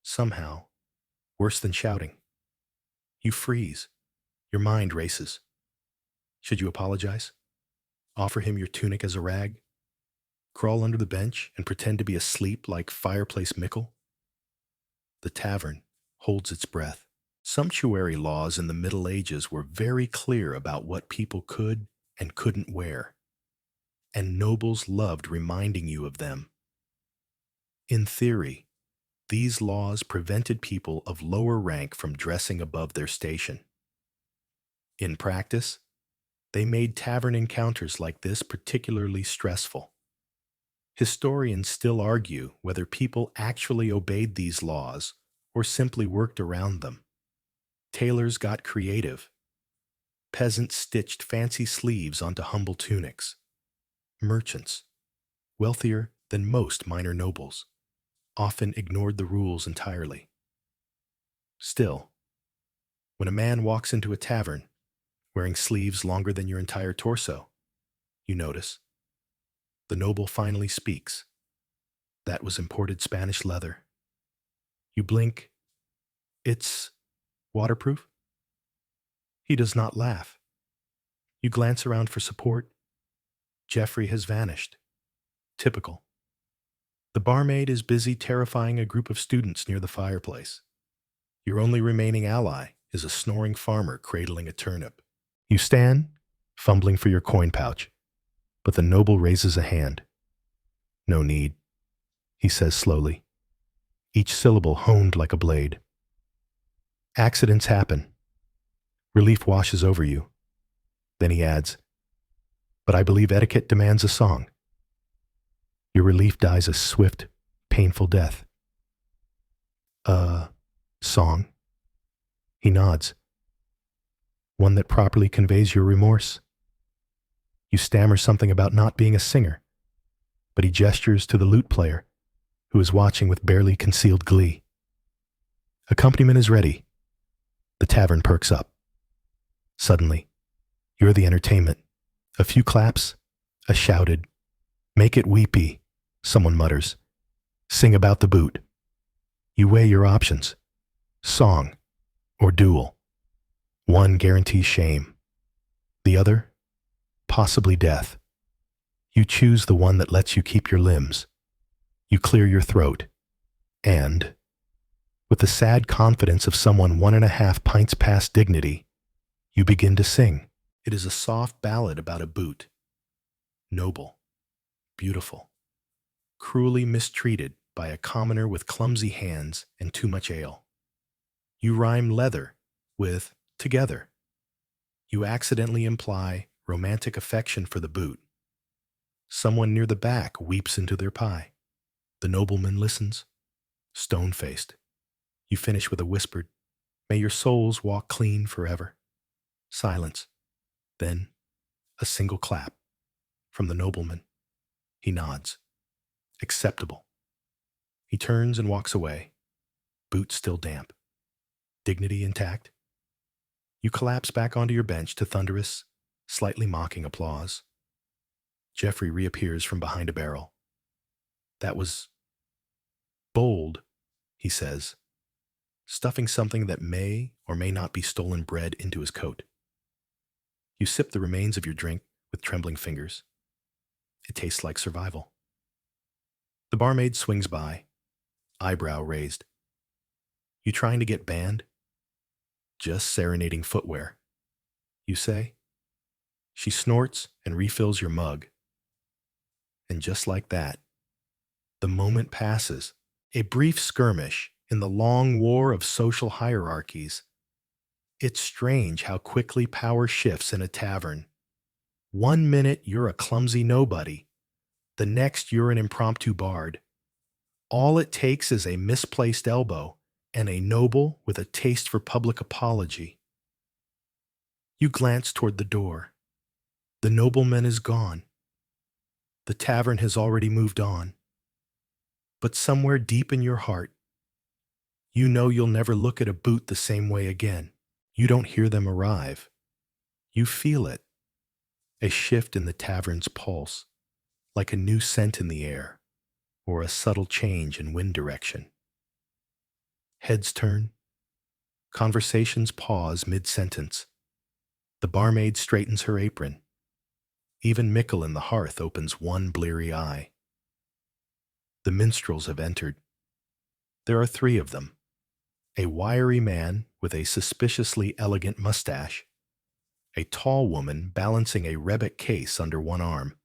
somehow, worse than shouting. You freeze. Your mind races. Should you apologize? Offer him your tunic as a rag? Crawl under the bench and pretend to be asleep like fireplace Mickle? The tavern holds its breath. Sumptuary laws in the Middle Ages were very clear about what people could and couldn't wear, and nobles loved reminding you of them. In theory, these laws prevented people of lower rank from dressing above their station. In practice, they made tavern encounters like this particularly stressful. Historians still argue whether people actually obeyed these laws or simply worked around them. Tailors got creative. Peasants stitched fancy sleeves onto humble tunics. Merchants, wealthier than most minor nobles, often ignored the rules entirely. Still, when a man walks into a tavern wearing sleeves longer than your entire torso, you notice. The noble finally speaks. That was imported Spanish leather. You blink. It's waterproof? He does not laugh. You glance around for support. Jeffrey has vanished. Typical. The barmaid is busy terrifying a group of students near the fireplace. Your only remaining ally is a snoring farmer cradling a turnip. You stand, fumbling for your coin pouch, but the noble raises a hand. No need, he says slowly, each syllable honed like a blade. Accidents happen. Relief washes over you. Then he adds, but I believe etiquette demands a song. Your relief dies a swift, painful death. A song? He nods. One that properly conveys your remorse. You stammer something about not being a singer, but he gestures to the lute player, who is watching with barely concealed glee. Accompaniment is ready. The tavern perks up. Suddenly, you're the entertainment. A few claps, a shouted, "Make it weepy," someone mutters. Sing about the boot. You weigh your options. Song or duel. One guarantees shame. The other, possibly death. You choose the one that lets you keep your limbs. You clear your throat. And, with the sad confidence of someone 1.5 pints past dignity, you begin to sing. It is a soft ballad about a boot. Noble, beautiful, cruelly mistreated by a commoner with clumsy hands and too much ale. You rhyme leather with together. You accidentally imply romantic affection for the boot. Someone near the back weeps into their pie. The nobleman listens, stone-faced. You finish with a whispered, "May your souls walk clean forever." Silence. Then, a single clap. From the nobleman. He nods. Acceptable. He turns and walks away. Boot still damp. Dignity intact. You collapse back onto your bench to thunderous, slightly mocking applause. Jeffrey reappears from behind a barrel. That was bold, he says, stuffing something that may or may not be stolen bread into his coat. You sip the remains of your drink with trembling fingers. It tastes like survival. The barmaid swings by, eyebrow raised. You trying to get banned? Just serenading footwear, you say. She snorts and refills your mug. And just like that, The moment passes, a brief skirmish in the long war of social hierarchies. It's strange how quickly power shifts in a tavern. One minute you're a clumsy nobody, the next you're an impromptu bard. All it takes is a misplaced elbow and a noble with a taste for public apology. You glance toward the door. The nobleman is gone. The tavern has already moved on. But somewhere deep in your heart, you know you'll never look at a boot the same way again. You don't hear them arrive. You feel it, a shift in the tavern's pulse, like a new scent in the air, or a subtle change in wind direction. Heads turn. Conversations pause mid-sentence. The barmaid straightens her apron. Even Mickle in the hearth opens one bleary eye. The minstrels have entered. There are 3 of them. A wiry man with a suspiciously elegant mustache, a tall woman balancing a Rebek case under one arm,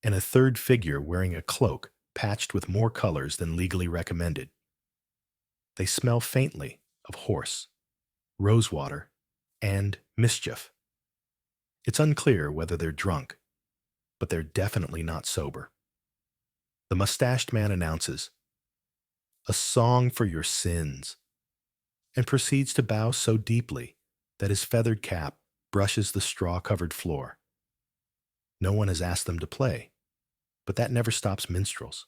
and a third figure wearing a cloak patched with more colors than legally recommended. They smell faintly of horse, rosewater, and mischief. It's unclear whether they're drunk, but they're definitely not sober. The mustached man announces, "A song for your sins," and proceeds to bow so deeply that his feathered cap brushes the straw-covered floor. No one has asked them to play, but that never stops minstrels.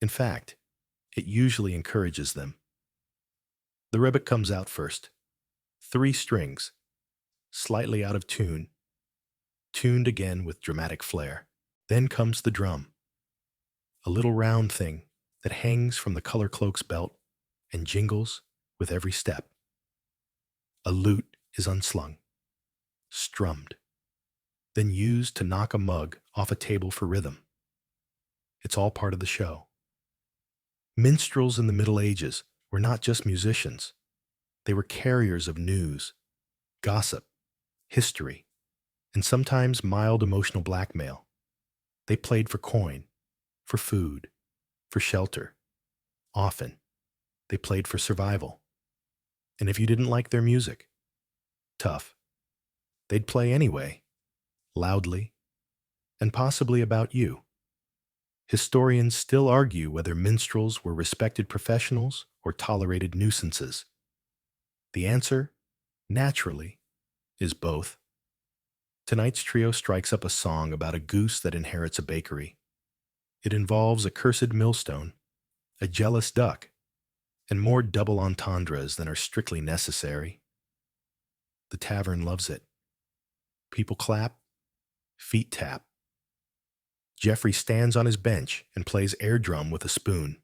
In fact, it usually encourages them. The Rebek comes out first. 3 strings, slightly out of tune, tuned again with dramatic flair. Then comes the drum, a little round thing that hangs from the color cloak's belt and jingles with every step. A lute is unslung, strummed, then used to knock a mug off a table for rhythm. It's all part of the show. Minstrels in the Middle Ages were not just musicians. They were carriers of news, gossip, history, and sometimes mild emotional blackmail. They played for coin, for food, for shelter. Often, they played for survival. And if you didn't like their music, tough. They'd play anyway, loudly, and possibly about you. Historians still argue whether minstrels were respected professionals or tolerated nuisances. The answer, naturally, is both. Tonight's trio strikes up a song about a goose that inherits a bakery. It involves a cursed millstone, a jealous duck, and more double entendres than are strictly necessary. The tavern loves it. People clap, feet tap. Jeffrey stands on his bench and plays air drum with a spoon.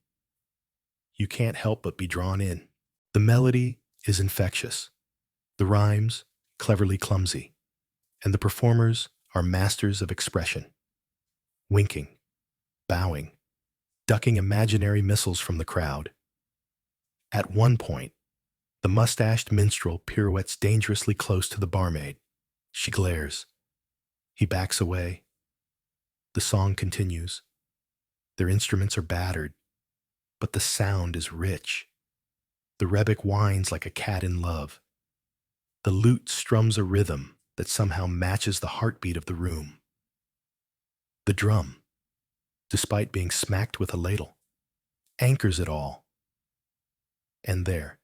You can't help but be drawn in. The melody is infectious, the rhymes cleverly clumsy, and the performers are masters of expression. Winking, bowing, ducking imaginary missiles from the crowd. At one point, the mustached minstrel pirouettes dangerously close to the barmaid. She glares. He backs away. The song continues. Their instruments are battered, but the sound is rich. The Rebek whines like a cat in love. The lute strums a rhythm that somehow matches the heartbeat of the room. The drum, despite being smacked with a ladle, anchors it all. And there,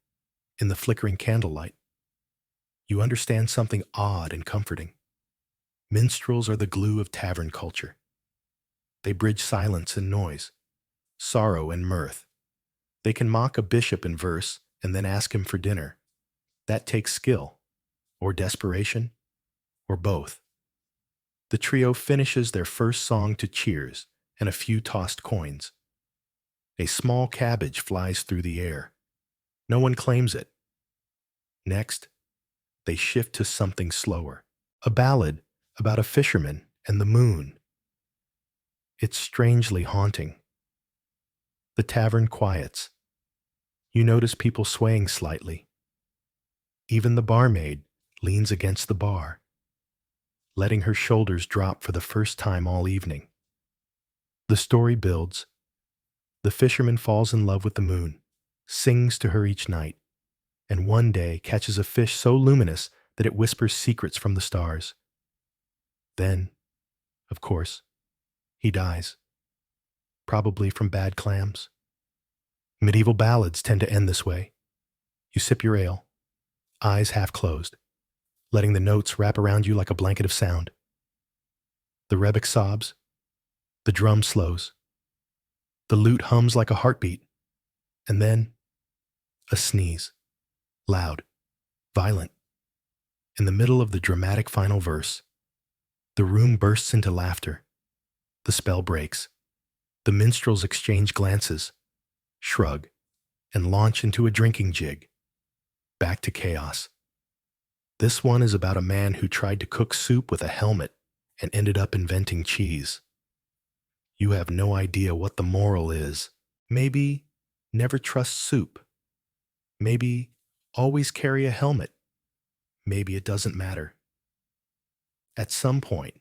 in the flickering candlelight, you understand something odd and comforting. Minstrels are the glue of tavern culture. They bridge silence and noise, sorrow and mirth. They can mock a bishop in verse and then ask him for dinner. That takes skill, or desperation, or both. The trio finishes their first song to cheers and a few tossed coins. A small cabbage flies through the air. No one claims it. Next, they shift to something slower, a ballad about a fisherman and the moon. It's strangely haunting. The tavern quiets. You notice people swaying slightly. Even the barmaid leans against the bar, letting her shoulders drop for the first time all evening. The story builds, The fisherman falls in love with the moon, sings to her each night, and one day catches a fish so luminous that it whispers secrets from the stars. Then, of course, he dies, probably from bad clams. Medieval ballads tend to end this way. You sip your ale, eyes half closed, letting the notes wrap around you like a blanket of sound. The rebec sobs, the drum slows, the lute hums like a heartbeat, and then a sneeze, loud, violent. In the middle of the dramatic final verse, the room bursts into laughter. The spell breaks. The minstrels exchange glances, shrug, and launch into a drinking jig. Back to chaos. This one is about a man who tried to cook soup with a helmet and ended up inventing cheese. You have no idea what the moral is. Maybe never trust soup. Maybe always carry a helmet. Maybe it doesn't matter. At some point,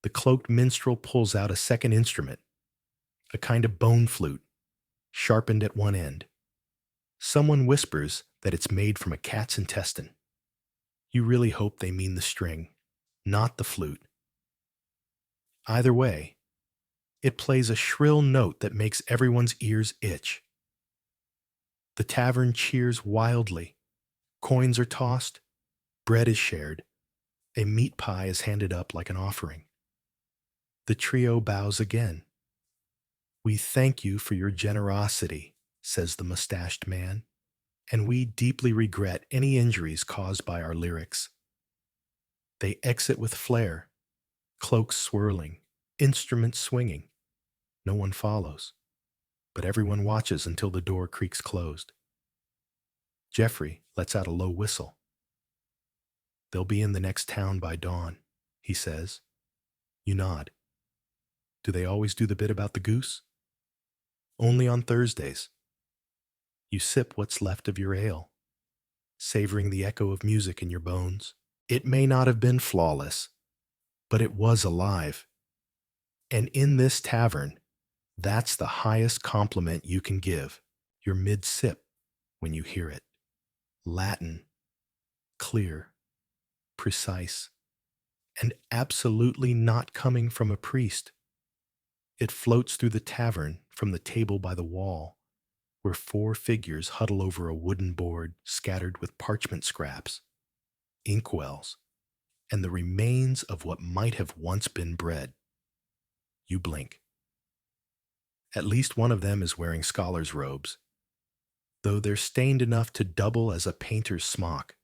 the cloaked minstrel pulls out a second instrument, a kind of bone flute, sharpened at one end. Someone whispers that it's made from a cat's intestine. You really hope they mean the string, not the flute. Either way, it plays a shrill note that makes everyone's ears itch. The tavern cheers wildly. Coins are tossed, bread is shared, a meat pie is handed up like an offering. The trio bows again. "We thank you for your generosity," says the mustached man, "and we deeply regret any injuries caused by our lyrics." They exit with flair, cloaks swirling, instruments swinging. No one follows, but everyone watches until the door creaks closed. Jeffrey lets out a low whistle. "They'll be in the next town by dawn," he says. You nod. "Do they always do the bit about the goose?" "Only on Thursdays." You sip what's left of your ale, savoring the echo of music in your bones. It may not have been flawless, but it was alive. And in this tavern, that's the highest compliment you can give. You're mid-sip when you hear it. Latin, clear, precise, and absolutely not coming from a priest. It floats through the tavern from the table by the wall, where 4 figures huddle over a wooden board scattered with parchment scraps, inkwells, and the remains of what might have once been bread. You blink. At least one of them is wearing scholar's robes, though they're stained enough to double as a painter's smock.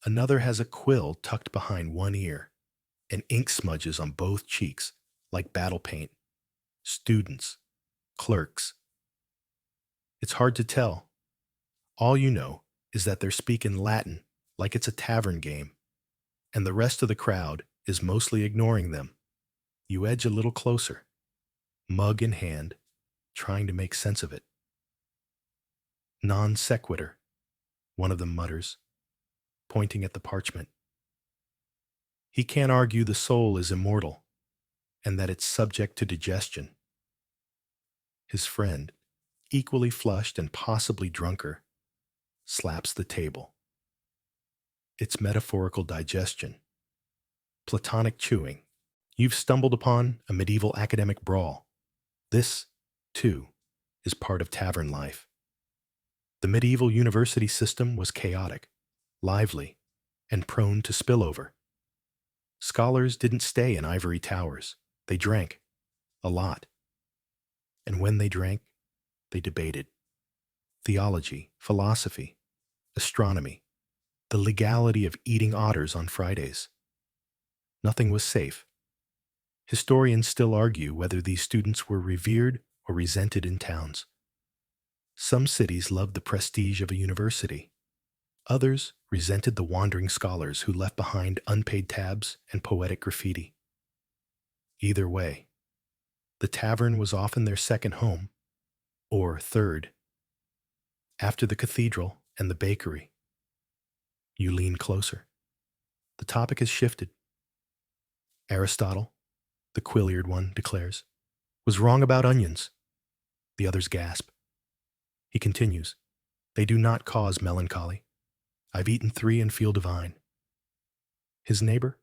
Another has a quill tucked behind one ear, and ink smudges on both cheeks, like battle paint. Students, clerks. It's hard to tell. All you know is that they're speaking Latin like it's a tavern game, and the rest of the crowd is mostly ignoring them. You edge a little closer, mug in hand, trying to make sense of it. "Non sequitur," one of them mutters, pointing at the parchment. He can't argue the soul is immortal, and that it's subject to digestion. His friend, equally flushed and possibly drunker, slaps the table. It's metaphorical digestion, platonic chewing. You've stumbled upon a medieval academic brawl. This, too, is part of tavern life. The medieval university system was chaotic, lively, and prone to spillover. Scholars didn't stay in ivory towers. They drank, a lot. And when they drank, they debated. Theology, philosophy, astronomy, the legality of eating otters on Fridays. Nothing was safe. Historians still argue whether these students were revered or resented in towns. Some cities loved the prestige of a university. Others resented the wandering scholars who left behind unpaid tabs and poetic graffiti. Either way, the tavern was often their second home, or third. After the cathedral and the bakery, you lean closer. The topic has shifted. Aristotle, the quill-eared one, declares, was wrong about onions. The others gasp. He continues, "They do not cause melancholy. I've eaten 3 and feel divine." His neighbor,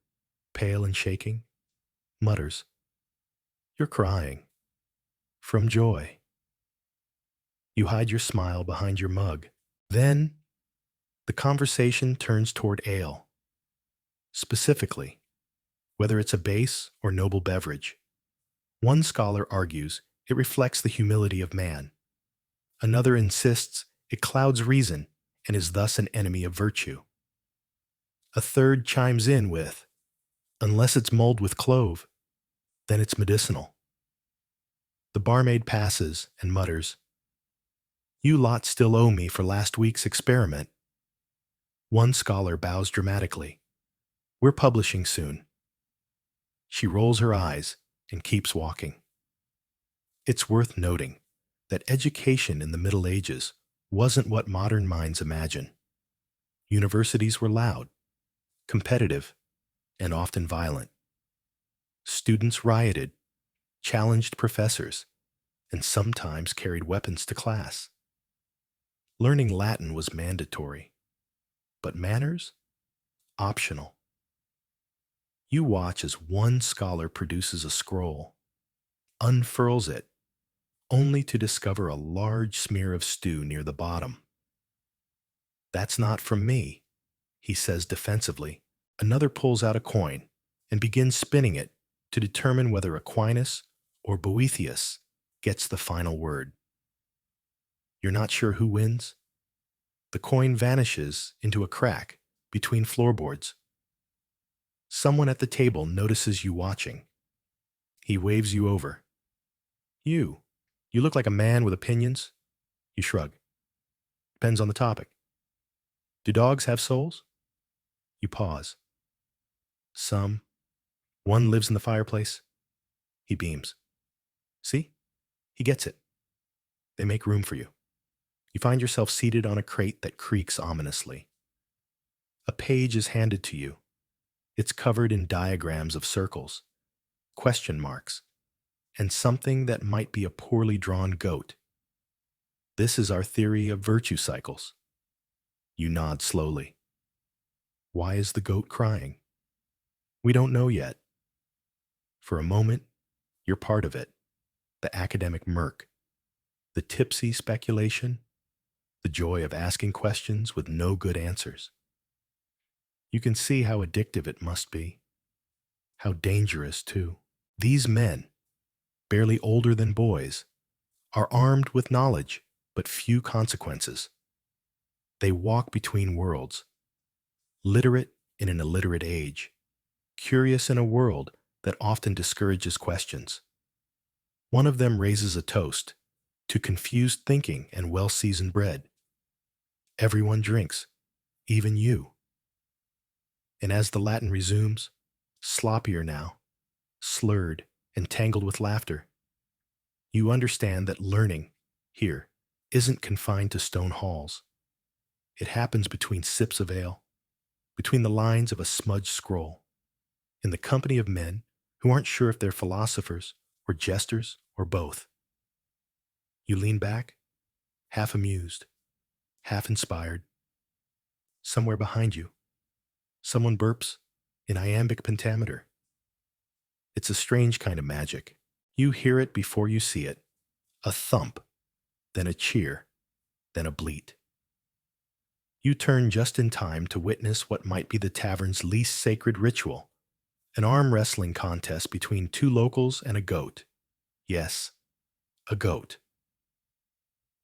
pale and shaking, mutters, "You're crying. From joy." You hide your smile behind your mug. Then, the conversation turns toward ale. Specifically, whether it's a base or noble beverage. One scholar argues it reflects the humility of man. Another insists it clouds reason and is thus an enemy of virtue. A third chimes in with, "Unless it's mulled with clove, then it's medicinal." The barmaid passes and mutters, "You lot still owe me for last week's experiment." One scholar bows dramatically. "We're publishing soon." She rolls her eyes and keeps walking. It's worth noting that education in the Middle Ages wasn't what modern minds imagine. Universities were loud, competitive, and often violent. Students rioted, challenged professors, and sometimes carried weapons to class. Learning Latin was mandatory, but manners? Optional. You watch as one scholar produces a scroll, unfurls it, only to discover a large smear of stew near the bottom. "That's not from me," he says defensively. Another pulls out a coin and begins spinning it to determine whether Aquinas or Boethius gets the final word. You're not sure who wins? The coin vanishes into a crack between floorboards. Someone at the table notices you watching. He waves you over. You look like a man with opinions." You shrug. "Depends on the topic." "Do dogs have souls?" You pause. "Some. One lives in the fireplace." He beams. "See? He gets it." They make room for you. You find yourself seated on a crate that creaks ominously. A page is handed to you. It's covered in diagrams of circles, question marks, and something that might be a poorly drawn goat. "This is our theory of virtue cycles." You nod slowly. "Why is the goat crying?" "We don't know yet." For a moment, you're part of it. The academic murk, the tipsy speculation, the joy of asking questions with no good answers. You can see how addictive it must be. How dangerous, too. These men, barely older than boys, are armed with knowledge, but few consequences. They walk between worlds, literate in an illiterate age, curious in a world that often discourages questions. One of them raises a toast to confused thinking and well-seasoned bread. Everyone drinks, even you. And as the Latin resumes, sloppier now, slurred and tangled with laughter, you understand that learning, here, isn't confined to stone halls. It happens between sips of ale, between the lines of a smudged scroll, in the company of men who aren't sure if they're philosophers or jesters or both. You lean back, half amused, half inspired. Somewhere behind you, someone burps in iambic pentameter. It's a strange kind of magic. You hear it before you see it. A thump, then a cheer, then a bleat. You turn just in time to witness what might be the tavern's least sacred ritual, an arm wrestling contest between 2 locals and a goat. Yes, a goat.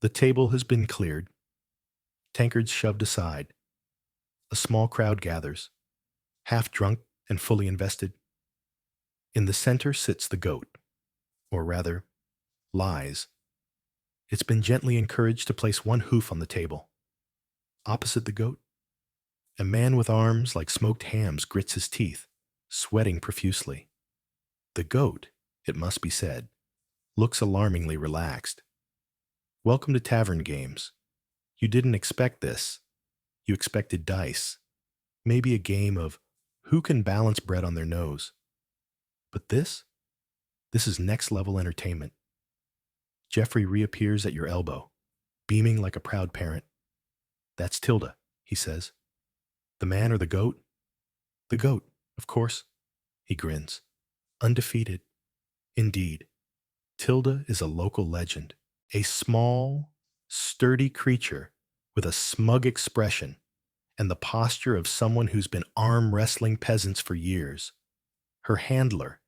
The table has been cleared, tankards shoved aside. A small crowd gathers, half drunk and fully invested. In the center sits the goat, or rather, lies. It's been gently encouraged to place one hoof on the table. Opposite the goat, a man with arms like smoked hams grits his teeth, sweating profusely. The goat, it must be said, looks alarmingly relaxed. Welcome to tavern games. You didn't expect this. You expected dice. Maybe a game of who can balance bread on their nose. But this is next level entertainment. Jeffrey reappears at your elbow, beaming like a proud parent. That's Tilda, he says. The man or the goat? The goat, of course. He grins. Undefeated. Indeed. Tilda is a local legend. A small, sturdy creature with a smug expression and the posture of someone who's been arm wrestling peasants for years. Her handler,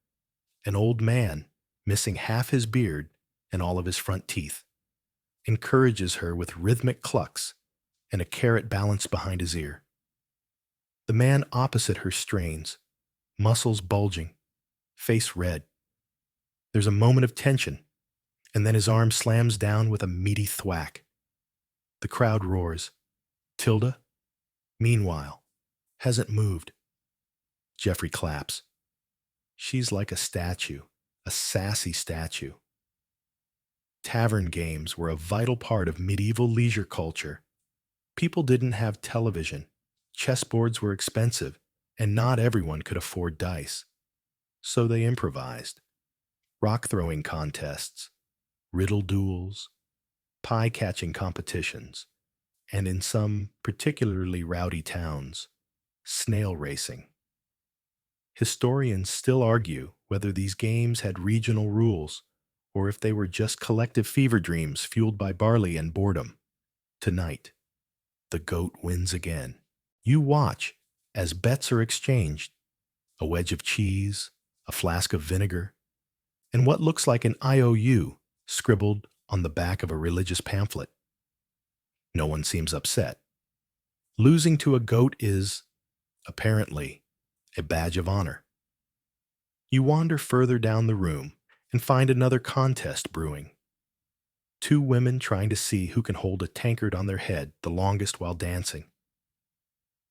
an old man missing half his beard and all of his front teeth, encourages her with rhythmic clucks and a carrot balanced behind his ear. The man opposite her strains, muscles bulging, face red. There's a moment of tension, and then his arm slams down with a meaty thwack. The crowd roars. Tilda, meanwhile, hasn't moved. Jeffrey claps. She's like a statue, a sassy statue. Tavern games were a vital part of medieval leisure culture. People didn't have television, chessboards were expensive, and not everyone could afford dice. So they improvised. Rock-throwing contests, riddle duels, pie-catching competitions, and in some particularly rowdy towns, snail racing. Historians still argue whether these games had regional rules or if they were just collective fever dreams fueled by barley and boredom. Tonight, the goat wins again. You watch as bets are exchanged, a wedge of cheese, a flask of vinegar, and what looks like an IOU scribbled on the back of a religious pamphlet. No one seems upset. Losing to a goat is, apparently, a badge of honor. You wander further down the room and find another contest brewing. Two women trying to see who can hold a tankard on their head the longest while dancing.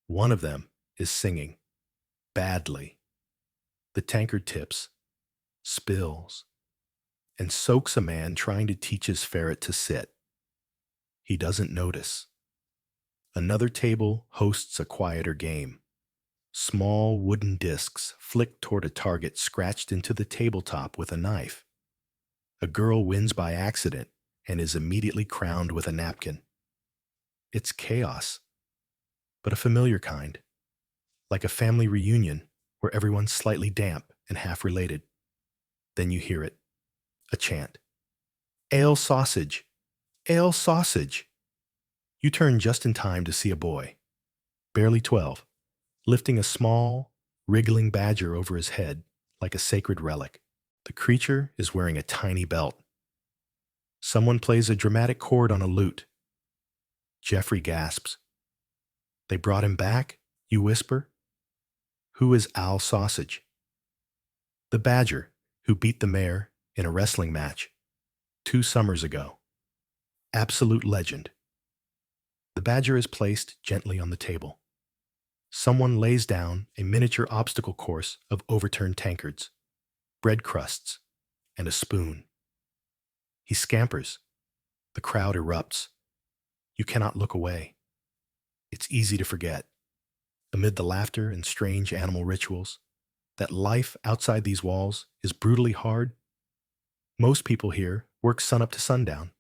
One of them is singing, badly. The tankard tips, spills, and soaks a man trying to teach his ferret to sit. He doesn't notice. Another table hosts a quieter game. Small wooden discs flick toward a target scratched into the tabletop with a knife. A girl wins by accident and is immediately crowned with a napkin. It's chaos, but a familiar kind, like a family reunion where everyone's slightly damp and half related. Then you hear it, a chant. Ale sausage! Ale sausage! You turn just in time to see a boy, barely 12, lifting a small, wriggling badger over his head like a sacred relic. The creature is wearing a tiny belt. Someone plays a dramatic chord on a lute. Jeffrey gasps. They brought him back, you whisper? Who is Al Sausage? The badger who beat the mayor in a wrestling match 2 summers ago. Absolute legend. The badger is placed gently on the table. Someone lays down a miniature obstacle course of overturned tankards, bread crusts, and a spoon. He scampers. The crowd erupts. You cannot look away. It's easy to forget, amid the laughter and strange animal rituals, that life outside these walls is brutally hard. Most people here work sunup to sundown.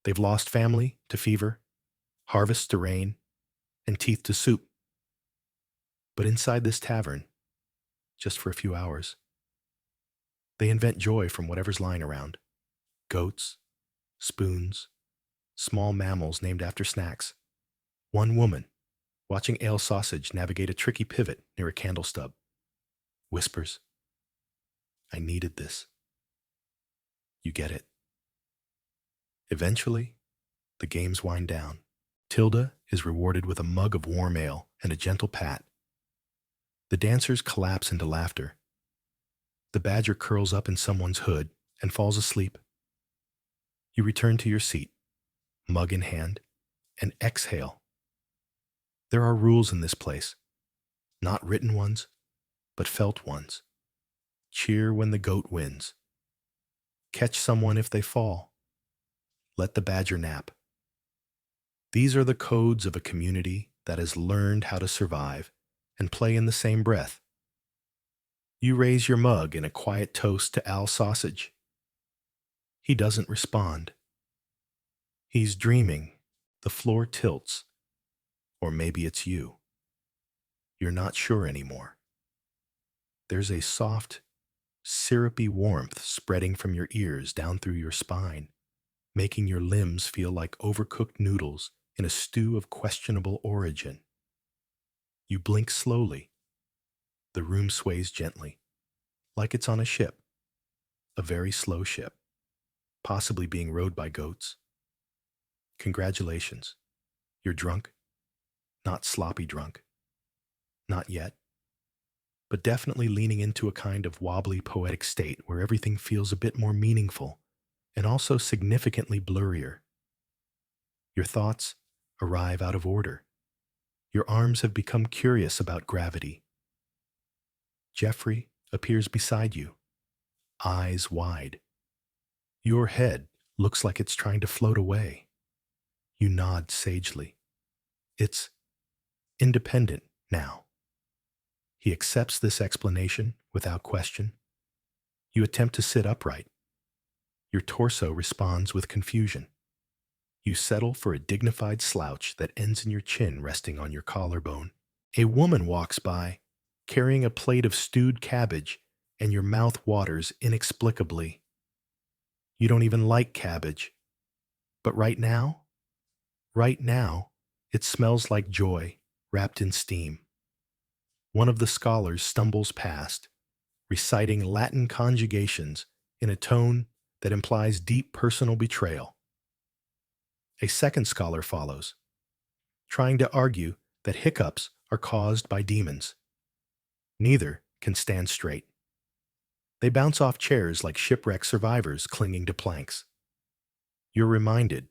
They've lost family to fever, harvests to rain, and teeth to soup. But inside this tavern, just for a few hours, they invent joy from whatever's lying around. Goats, spoons, small mammals named after snacks. One woman, watching Ale Sausage navigate a tricky pivot near a candle stub, whispers, I needed this. You get it. Eventually, the games wind down. Tilda is rewarded with a mug of warm ale and a gentle pat. The dancers collapse into laughter. The badger curls up in someone's hood and falls asleep. You return to your seat, mug in hand, and exhale. There are rules in this place, not written ones, but felt ones. Cheer when the goat wins. Catch someone if they fall. Let the badger nap. These are the codes of a community that has learned how to survive and play in the same breath. You raise your mug in a quiet toast to Al Sausage. He doesn't respond. He's dreaming. The floor tilts. Or maybe it's you. You're not sure anymore. There's a soft, syrupy warmth spreading from your ears down through your spine, making your limbs feel like overcooked noodles in a stew of questionable origin. You blink slowly. The room sways gently, like it's on a ship, a very slow ship, possibly being rowed by goats. Congratulations. You're drunk. Not sloppy drunk. Not yet. But definitely leaning into a kind of wobbly poetic state where everything feels a bit more meaningful and also significantly blurrier. Your thoughts arrive out of order. Your arms have become curious about gravity. Jeffrey appears beside you, eyes wide. Your head looks like it's trying to float away. You nod sagely. It's independent now. He accepts this explanation without question. You attempt to sit upright. Your torso responds with confusion. You settle for a dignified slouch that ends in your chin resting on your collarbone. A woman walks by, carrying a plate of stewed cabbage, and your mouth waters inexplicably. You don't even like cabbage. But right now, it smells like joy wrapped in steam. One of the scholars stumbles past, reciting Latin conjugations in a tone that implies deep personal betrayal. A second scholar follows, trying to argue that hiccups are caused by demons. Neither can stand straight. They bounce off chairs like shipwreck survivors clinging to planks. You're reminded,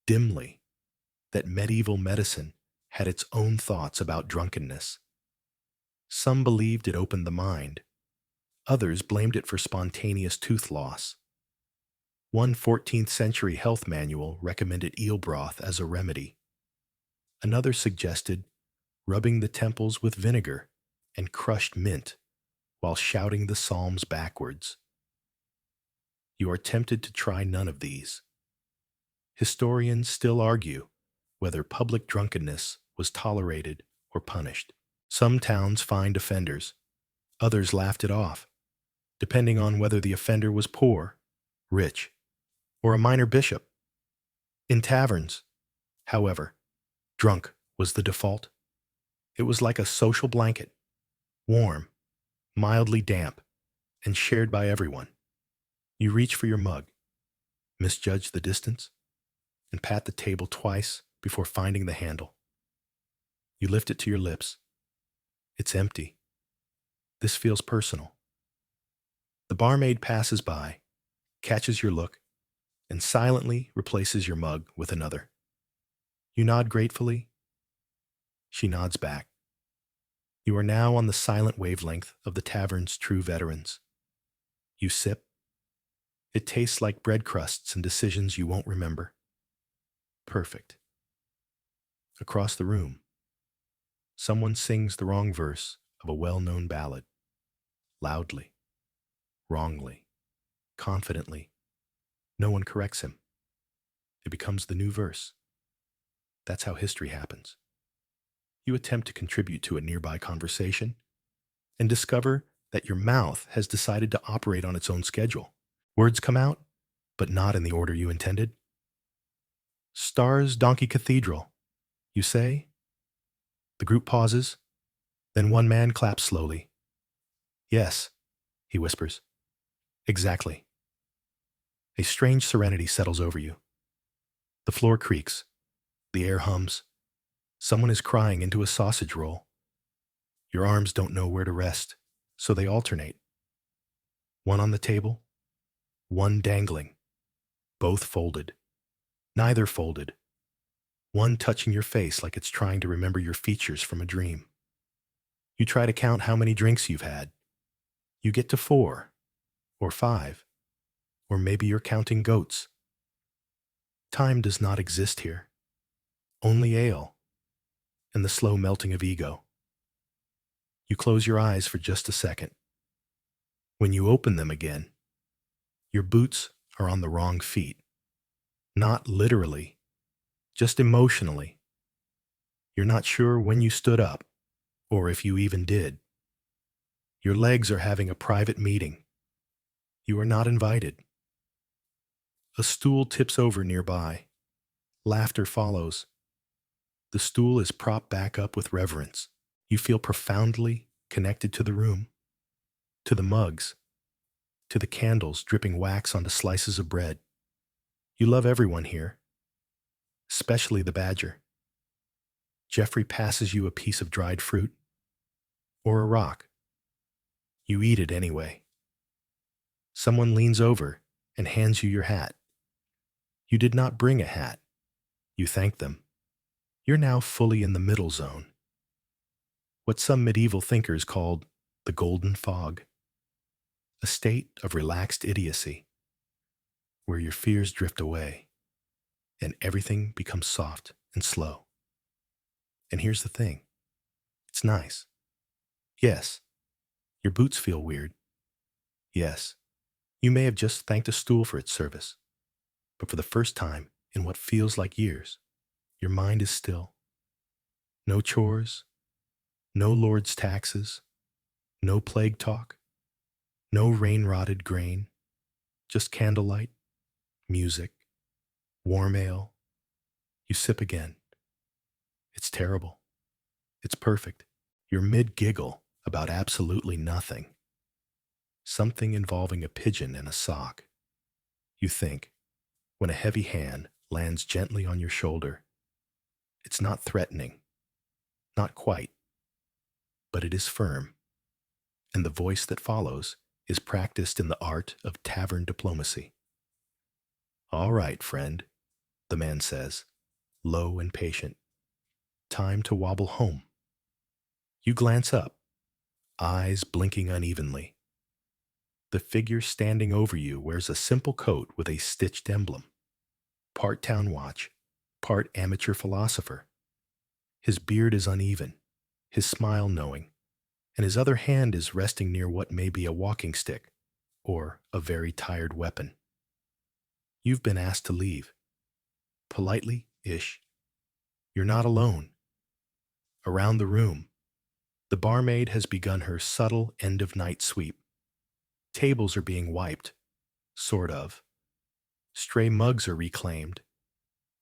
dimly, that medieval medicine had its own thoughts about drunkenness. Some believed it opened the mind. Others blamed it for spontaneous tooth loss. One 14th century health manual recommended eel broth as a remedy. Another suggested rubbing the temples with vinegar and crushed mint while shouting the psalms backwards. You are tempted to try none of these. Historians still argue whether public drunkenness was tolerated or punished. Some towns fined offenders. Others laughed it off, depending on whether the offender was poor, rich, or a minor bishop. In taverns, however, drunk was the default. It was like a social blanket, warm, mildly damp, and shared by everyone. You reach for your mug, misjudge the distance, and pat the table twice before finding the handle. You lift it to your lips. It's empty. This feels personal. The barmaid passes by, catches your look, and silently replaces your mug with another. You nod gratefully. She nods back. You are now on the silent wavelength of the tavern's true veterans. You sip. It tastes like bread crusts and decisions you won't remember. Perfect. Across the room, someone sings the wrong verse of a well-known ballad. Loudly, wrongly, confidently. No one corrects him. It becomes the new verse. That's how history happens. You attempt to contribute to a nearby conversation and discover that your mouth has decided to operate on its own schedule. Words come out, but not in the order you intended. Stars Donkey Cathedral, you say? The group pauses. Then one man claps slowly. Yes, he whispers. Exactly. A strange serenity settles over you. The floor creaks. The air hums. Someone is crying into a sausage roll. Your arms don't know where to rest, so they alternate. One on the table, one dangling, both folded. Neither folded. One touching your face like it's trying to remember your features from a dream. You try to count how many drinks you've had. You get to 4, or 5, or maybe you're counting goats. Time does not exist here. Only ale, and the slow melting of ego. You close your eyes for just a second. When you open them again, your boots are on the wrong feet. Not literally, just emotionally. You're not sure when you stood up, or if you even did. Your legs are having a private meeting. You are not invited. A stool tips over nearby. Laughter follows. The stool is propped back up with reverence. You feel profoundly connected to the room, to the mugs, to the candles dripping wax onto slices of bread. You love everyone here, especially the badger. Jeffrey passes you a piece of dried fruit or a rock. You eat it anyway. Someone leans over and hands you your hat. You did not bring a hat. You thank them. You're now fully in the middle zone, what some medieval thinkers called the golden fog, a state of relaxed idiocy, where your fears drift away and everything becomes soft and slow. And here's the thing. It's nice. Yes, your boots feel weird. Yes, you may have just thanked a stool for its service, but for the first time in what feels like years, your mind is still. No chores, no lord's taxes, no plague talk, no rain-rotted grain, just candlelight, music, warm ale. You sip again. It's terrible. It's perfect. You're mid-giggle about absolutely nothing. Something involving a pigeon and a sock. You think, when a heavy hand lands gently on your shoulder. It's not threatening. Not quite. But it is firm. And the voice that follows is practiced in the art of tavern diplomacy. All right, friend, the man says, low and patient. Time to wobble home. You glance up, eyes blinking unevenly. The figure standing over you wears a simple coat with a stitched emblem. Part town watch, part amateur philosopher. His beard is uneven, his smile knowing, and his other hand is resting near what may be a walking stick or a very tired weapon. You've been asked to leave. Politely-ish. You're not alone. Around the room, the barmaid has begun her subtle end-of-night sweep. Tables are being wiped, sort of. Stray mugs are reclaimed,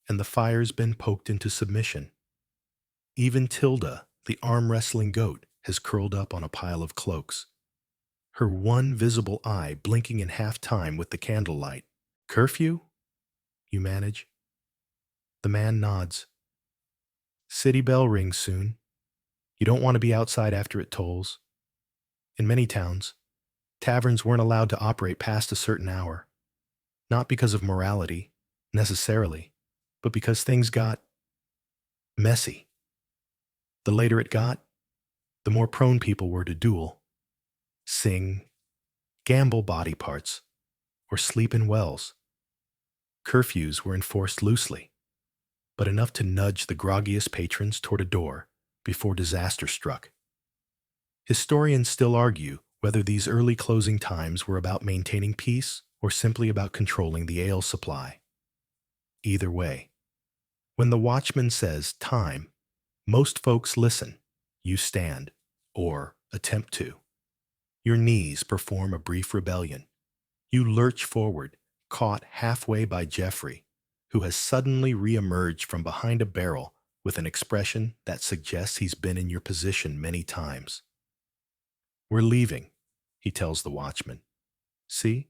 and the fire's been poked into submission. Even Tilda, the arm-wrestling goat, has curled up on a pile of cloaks, her one visible eye blinking in half-time with the candlelight. Curfew? You manage. The man nods. City bell rings soon. You don't want to be outside after it tolls. In many towns, taverns weren't allowed to operate past a certain hour. Not because of morality, necessarily, but because things got messy. The later it got, the more prone people were to duel, sing, gamble body parts, or sleep in wells. Curfews were enforced loosely, but enough to nudge the groggiest patrons toward a door before disaster struck. Historians still argue whether these early closing times were about maintaining peace or simply about controlling the ale supply. Either way, when the watchman says time, most folks listen. You stand, or attempt to. Your knees perform a brief rebellion. You lurch forward, caught halfway by Jeffrey, who has suddenly re-emerged from behind a barrel with an expression that suggests he's been in your position many times. We're leaving, he tells the watchman. See?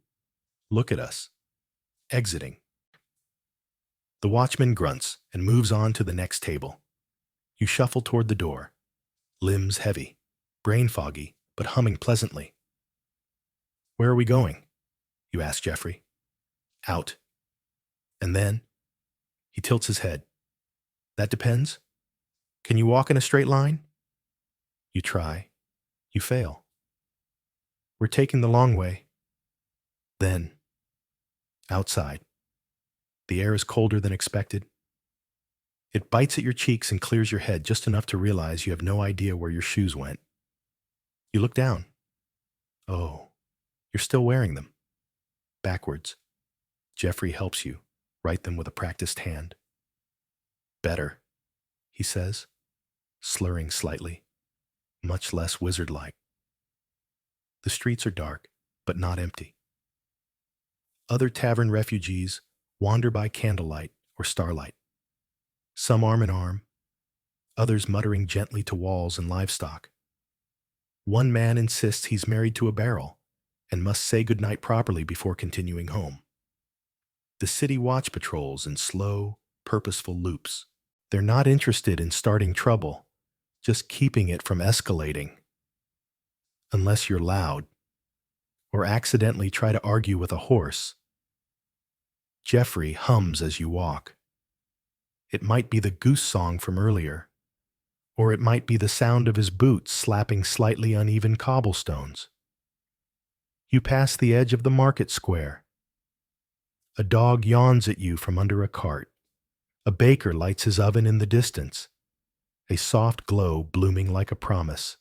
Look at us. Exiting. The watchman grunts and moves on to the next table. You shuffle toward the door, limbs heavy, brain foggy, but humming pleasantly. Where are we going? You ask Jeffrey. Out. And then? He tilts his head. That depends. Can you walk in a straight line? You try. You fail. We're taking the long way. Then, outside. The air is colder than expected. It bites at your cheeks and clears your head just enough to realize you have no idea where your shoes went. You look down. Oh, you're still wearing them. Backwards. Jeffrey helps you write them with a practiced hand. Better, he says, slurring slightly, much less wizard-like. The streets are dark, but not empty. Other tavern refugees wander by candlelight or starlight, some arm in arm, others muttering gently to walls and livestock. One man insists he's married to a barrel and must say goodnight properly before continuing home. The city watch patrols in slow, purposeful loops. They're not interested in starting trouble, just keeping it from escalating. Unless you're loud or accidentally try to argue with a horse. Jeffrey hums as you walk. It might be the goose song from earlier, or it might be the sound of his boots slapping slightly uneven cobblestones. You pass the edge of the market square. A dog yawns at you from under a cart. A baker lights his oven in the distance, a soft glow blooming like a promise.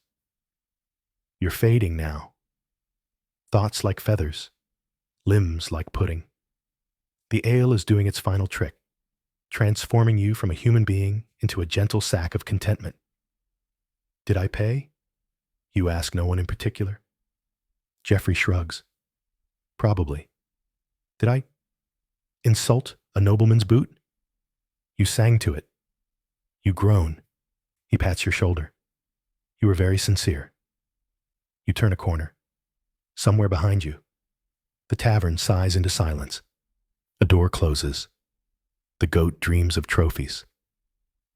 You're fading now. Thoughts like feathers, limbs like pudding. The ale is doing its final trick, transforming you from a human being into a gentle sack of contentment. Did I pay? You ask no one in particular. Jeffrey shrugs. Probably. Did I insult a nobleman's boot? You sang to it. You groan. He pats your shoulder. You were very sincere. You turn a corner. Somewhere behind you, the tavern sighs into silence. A door closes. The goat dreams of trophies.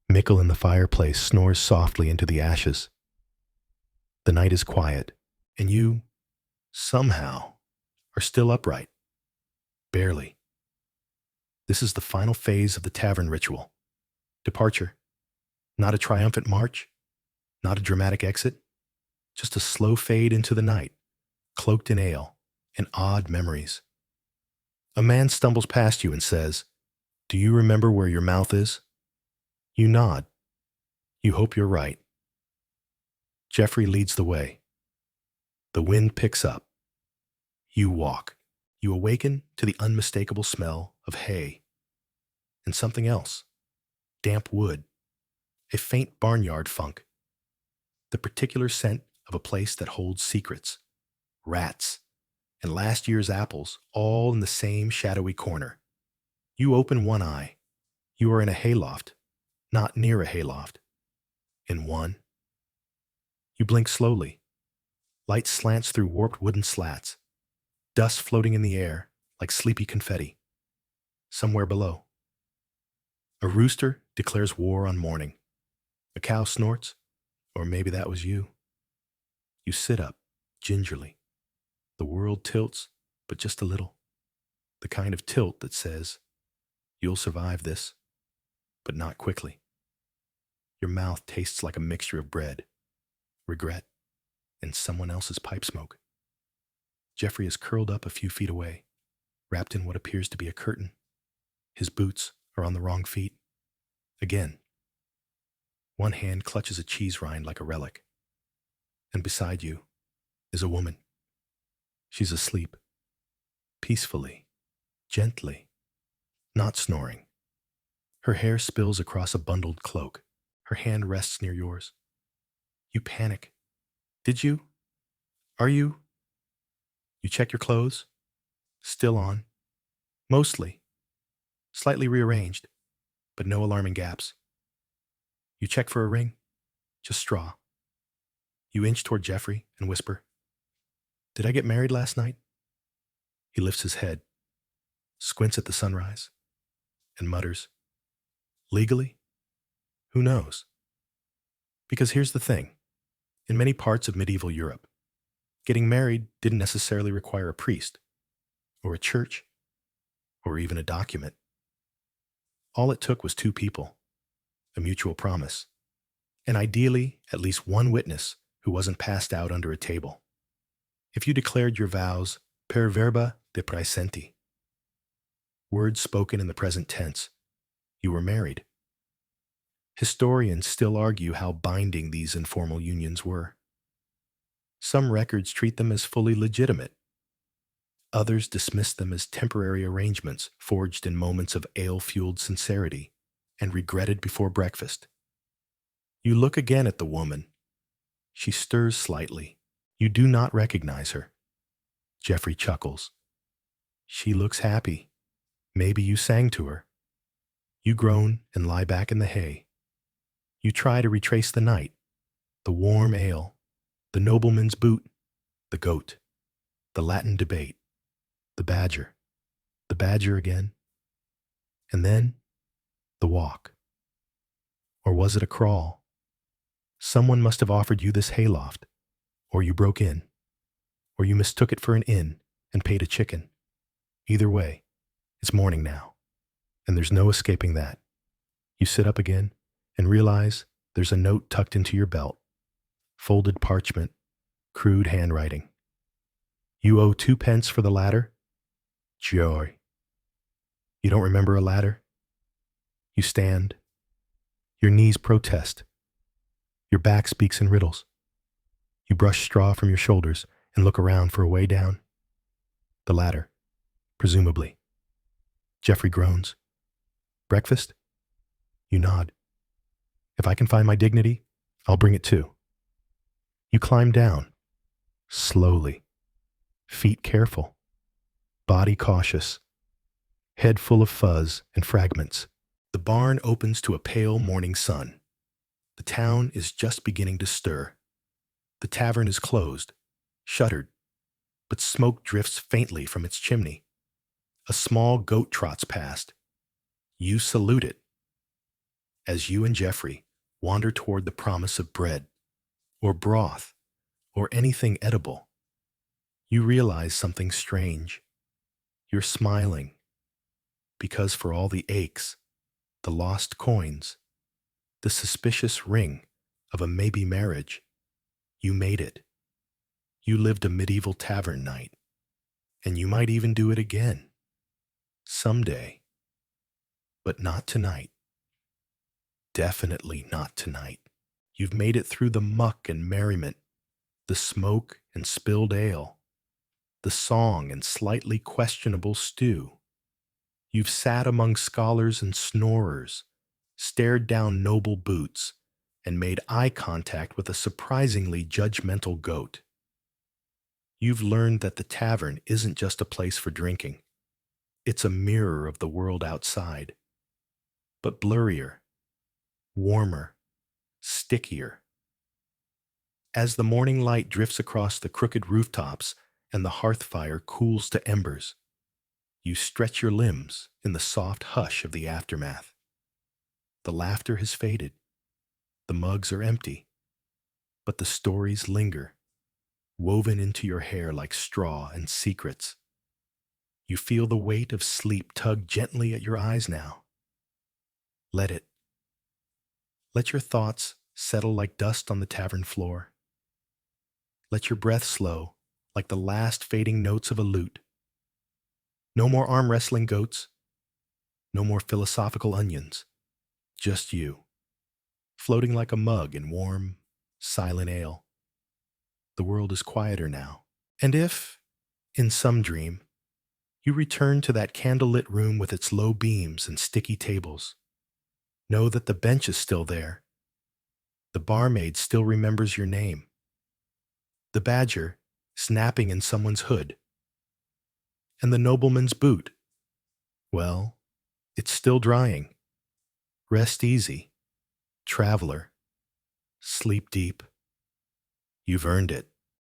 Mickle in the fireplace snores softly into the ashes. The night is quiet, and you, somehow, are still upright. Barely. This is the final phase of the tavern ritual. Departure. Not a triumphant march, not a dramatic exit, just a slow fade into the night, cloaked in ale and odd memories. A man stumbles past you and says, "Do you remember where your mouth is?" You nod. You hope you're right. Jeffrey leads the way. The wind picks up. You walk. You awaken to the unmistakable smell of hay and something else. Damp wood. A faint barnyard funk. The particular scent of a place that holds secrets. Rats. And last year's apples, all in the same shadowy corner. You open one eye. You are in a hayloft, not near a hayloft. In one. You blink slowly. Light slants through warped wooden slats. Dust floating in the air like sleepy confetti. Somewhere below. A rooster declares war on morning. A cow snorts, or maybe that was you. You sit up, gingerly. The world tilts, but just a little. The kind of tilt that says, you'll survive this, but not quickly. Your mouth tastes like a mixture of bread, regret, and someone else's pipe smoke. Jeffrey is curled up a few feet away, wrapped in what appears to be a curtain. His boots are on the wrong feet. Again. One hand clutches a cheese rind like a relic. And beside you is a woman. She's asleep. Peacefully. Gently. Not snoring. Her hair spills across a bundled cloak. Her hand rests near yours. You panic. Did you? Are you? You check your clothes. Still on. Mostly. Slightly rearranged, but no alarming gaps. You check for a ring. Just straw. You inch toward Jeffrey and whisper, "Did I get married last night?" He lifts his head, squints at the sunrise, and mutters, "Legally? Who knows?" Because here's the thing. In many parts of medieval Europe, getting married didn't necessarily require a priest, or a church, or even a document. All it took was two people, a mutual promise, and ideally at least one witness who wasn't passed out under a table. If you declared your vows per verba de praesenti, words spoken in the present tense, you were married. Historians still argue how binding these informal unions were. Some records treat them as fully legitimate. Others dismiss them as temporary arrangements forged in moments of ale-fueled sincerity and regretted before breakfast. You look again at the woman. She stirs slightly. You do not recognize her. Jeffrey chuckles. She looks happy. Maybe you sang to her. You groan and lie back in the hay. You try to retrace the night, the warm ale, the nobleman's boot, the goat, the Latin debate, the badger again, and then the walk. Or was it a crawl? Someone must have offered you this hayloft, or you broke in, or you mistook it for an inn and paid a chicken. Either way, it's morning now, and there's no escaping that. You sit up again and realize there's a note tucked into your belt, folded parchment, crude handwriting. You owe 2 pence for the ladder? Joy. You don't remember a ladder? You stand. Your knees protest. Your back speaks in riddles. You brush straw from your shoulders and look around for a way down. The ladder, presumably. Jeffrey groans. Breakfast? You nod. If I can find my dignity, I'll bring it too. You climb down, slowly, feet careful, body cautious, head full of fuzz and fragments. The barn opens to a pale morning sun. The town is just beginning to stir. The tavern is closed, shuttered, but smoke drifts faintly from its chimney. A small goat trots past. You salute it. As you and Jeffrey wander toward the promise of bread, or broth, or anything edible, you realize something strange. You're smiling, because for all the aches, the lost coins, the suspicious ring of a maybe marriage, you made it. You lived a medieval tavern night, and you might even do it again. Someday. But not tonight. Definitely not tonight. You've made it through the muck and merriment, the smoke and spilled ale, the song and slightly questionable stew. You've sat among scholars and snorers, stared down noble boots, and made eye contact with a surprisingly judgmental goat. You've learned that the tavern isn't just a place for drinking. It's a mirror of the world outside, but blurrier, warmer, stickier. As the morning light drifts across the crooked rooftops and the hearth fire cools to embers, you stretch your limbs in the soft hush of the aftermath. The laughter has faded. The mugs are empty. But the stories linger, woven into your hair like straw and secrets. You feel the weight of sleep tug gently at your eyes now. Let it. Let your thoughts settle like dust on the tavern floor. Let your breath slow like the last fading notes of a lute. No more arm wrestling goats. No more philosophical onions. Just you, floating like a mug in warm, silent ale. The world is quieter now. And if, in some dream, you return to that candlelit room with its low beams and sticky tables, know that the bench is still there. The barmaid still remembers your name. The badger snapping in someone's hood. And the nobleman's boot, well, it's still drying. Rest easy, traveler. Sleep deep. You've earned it.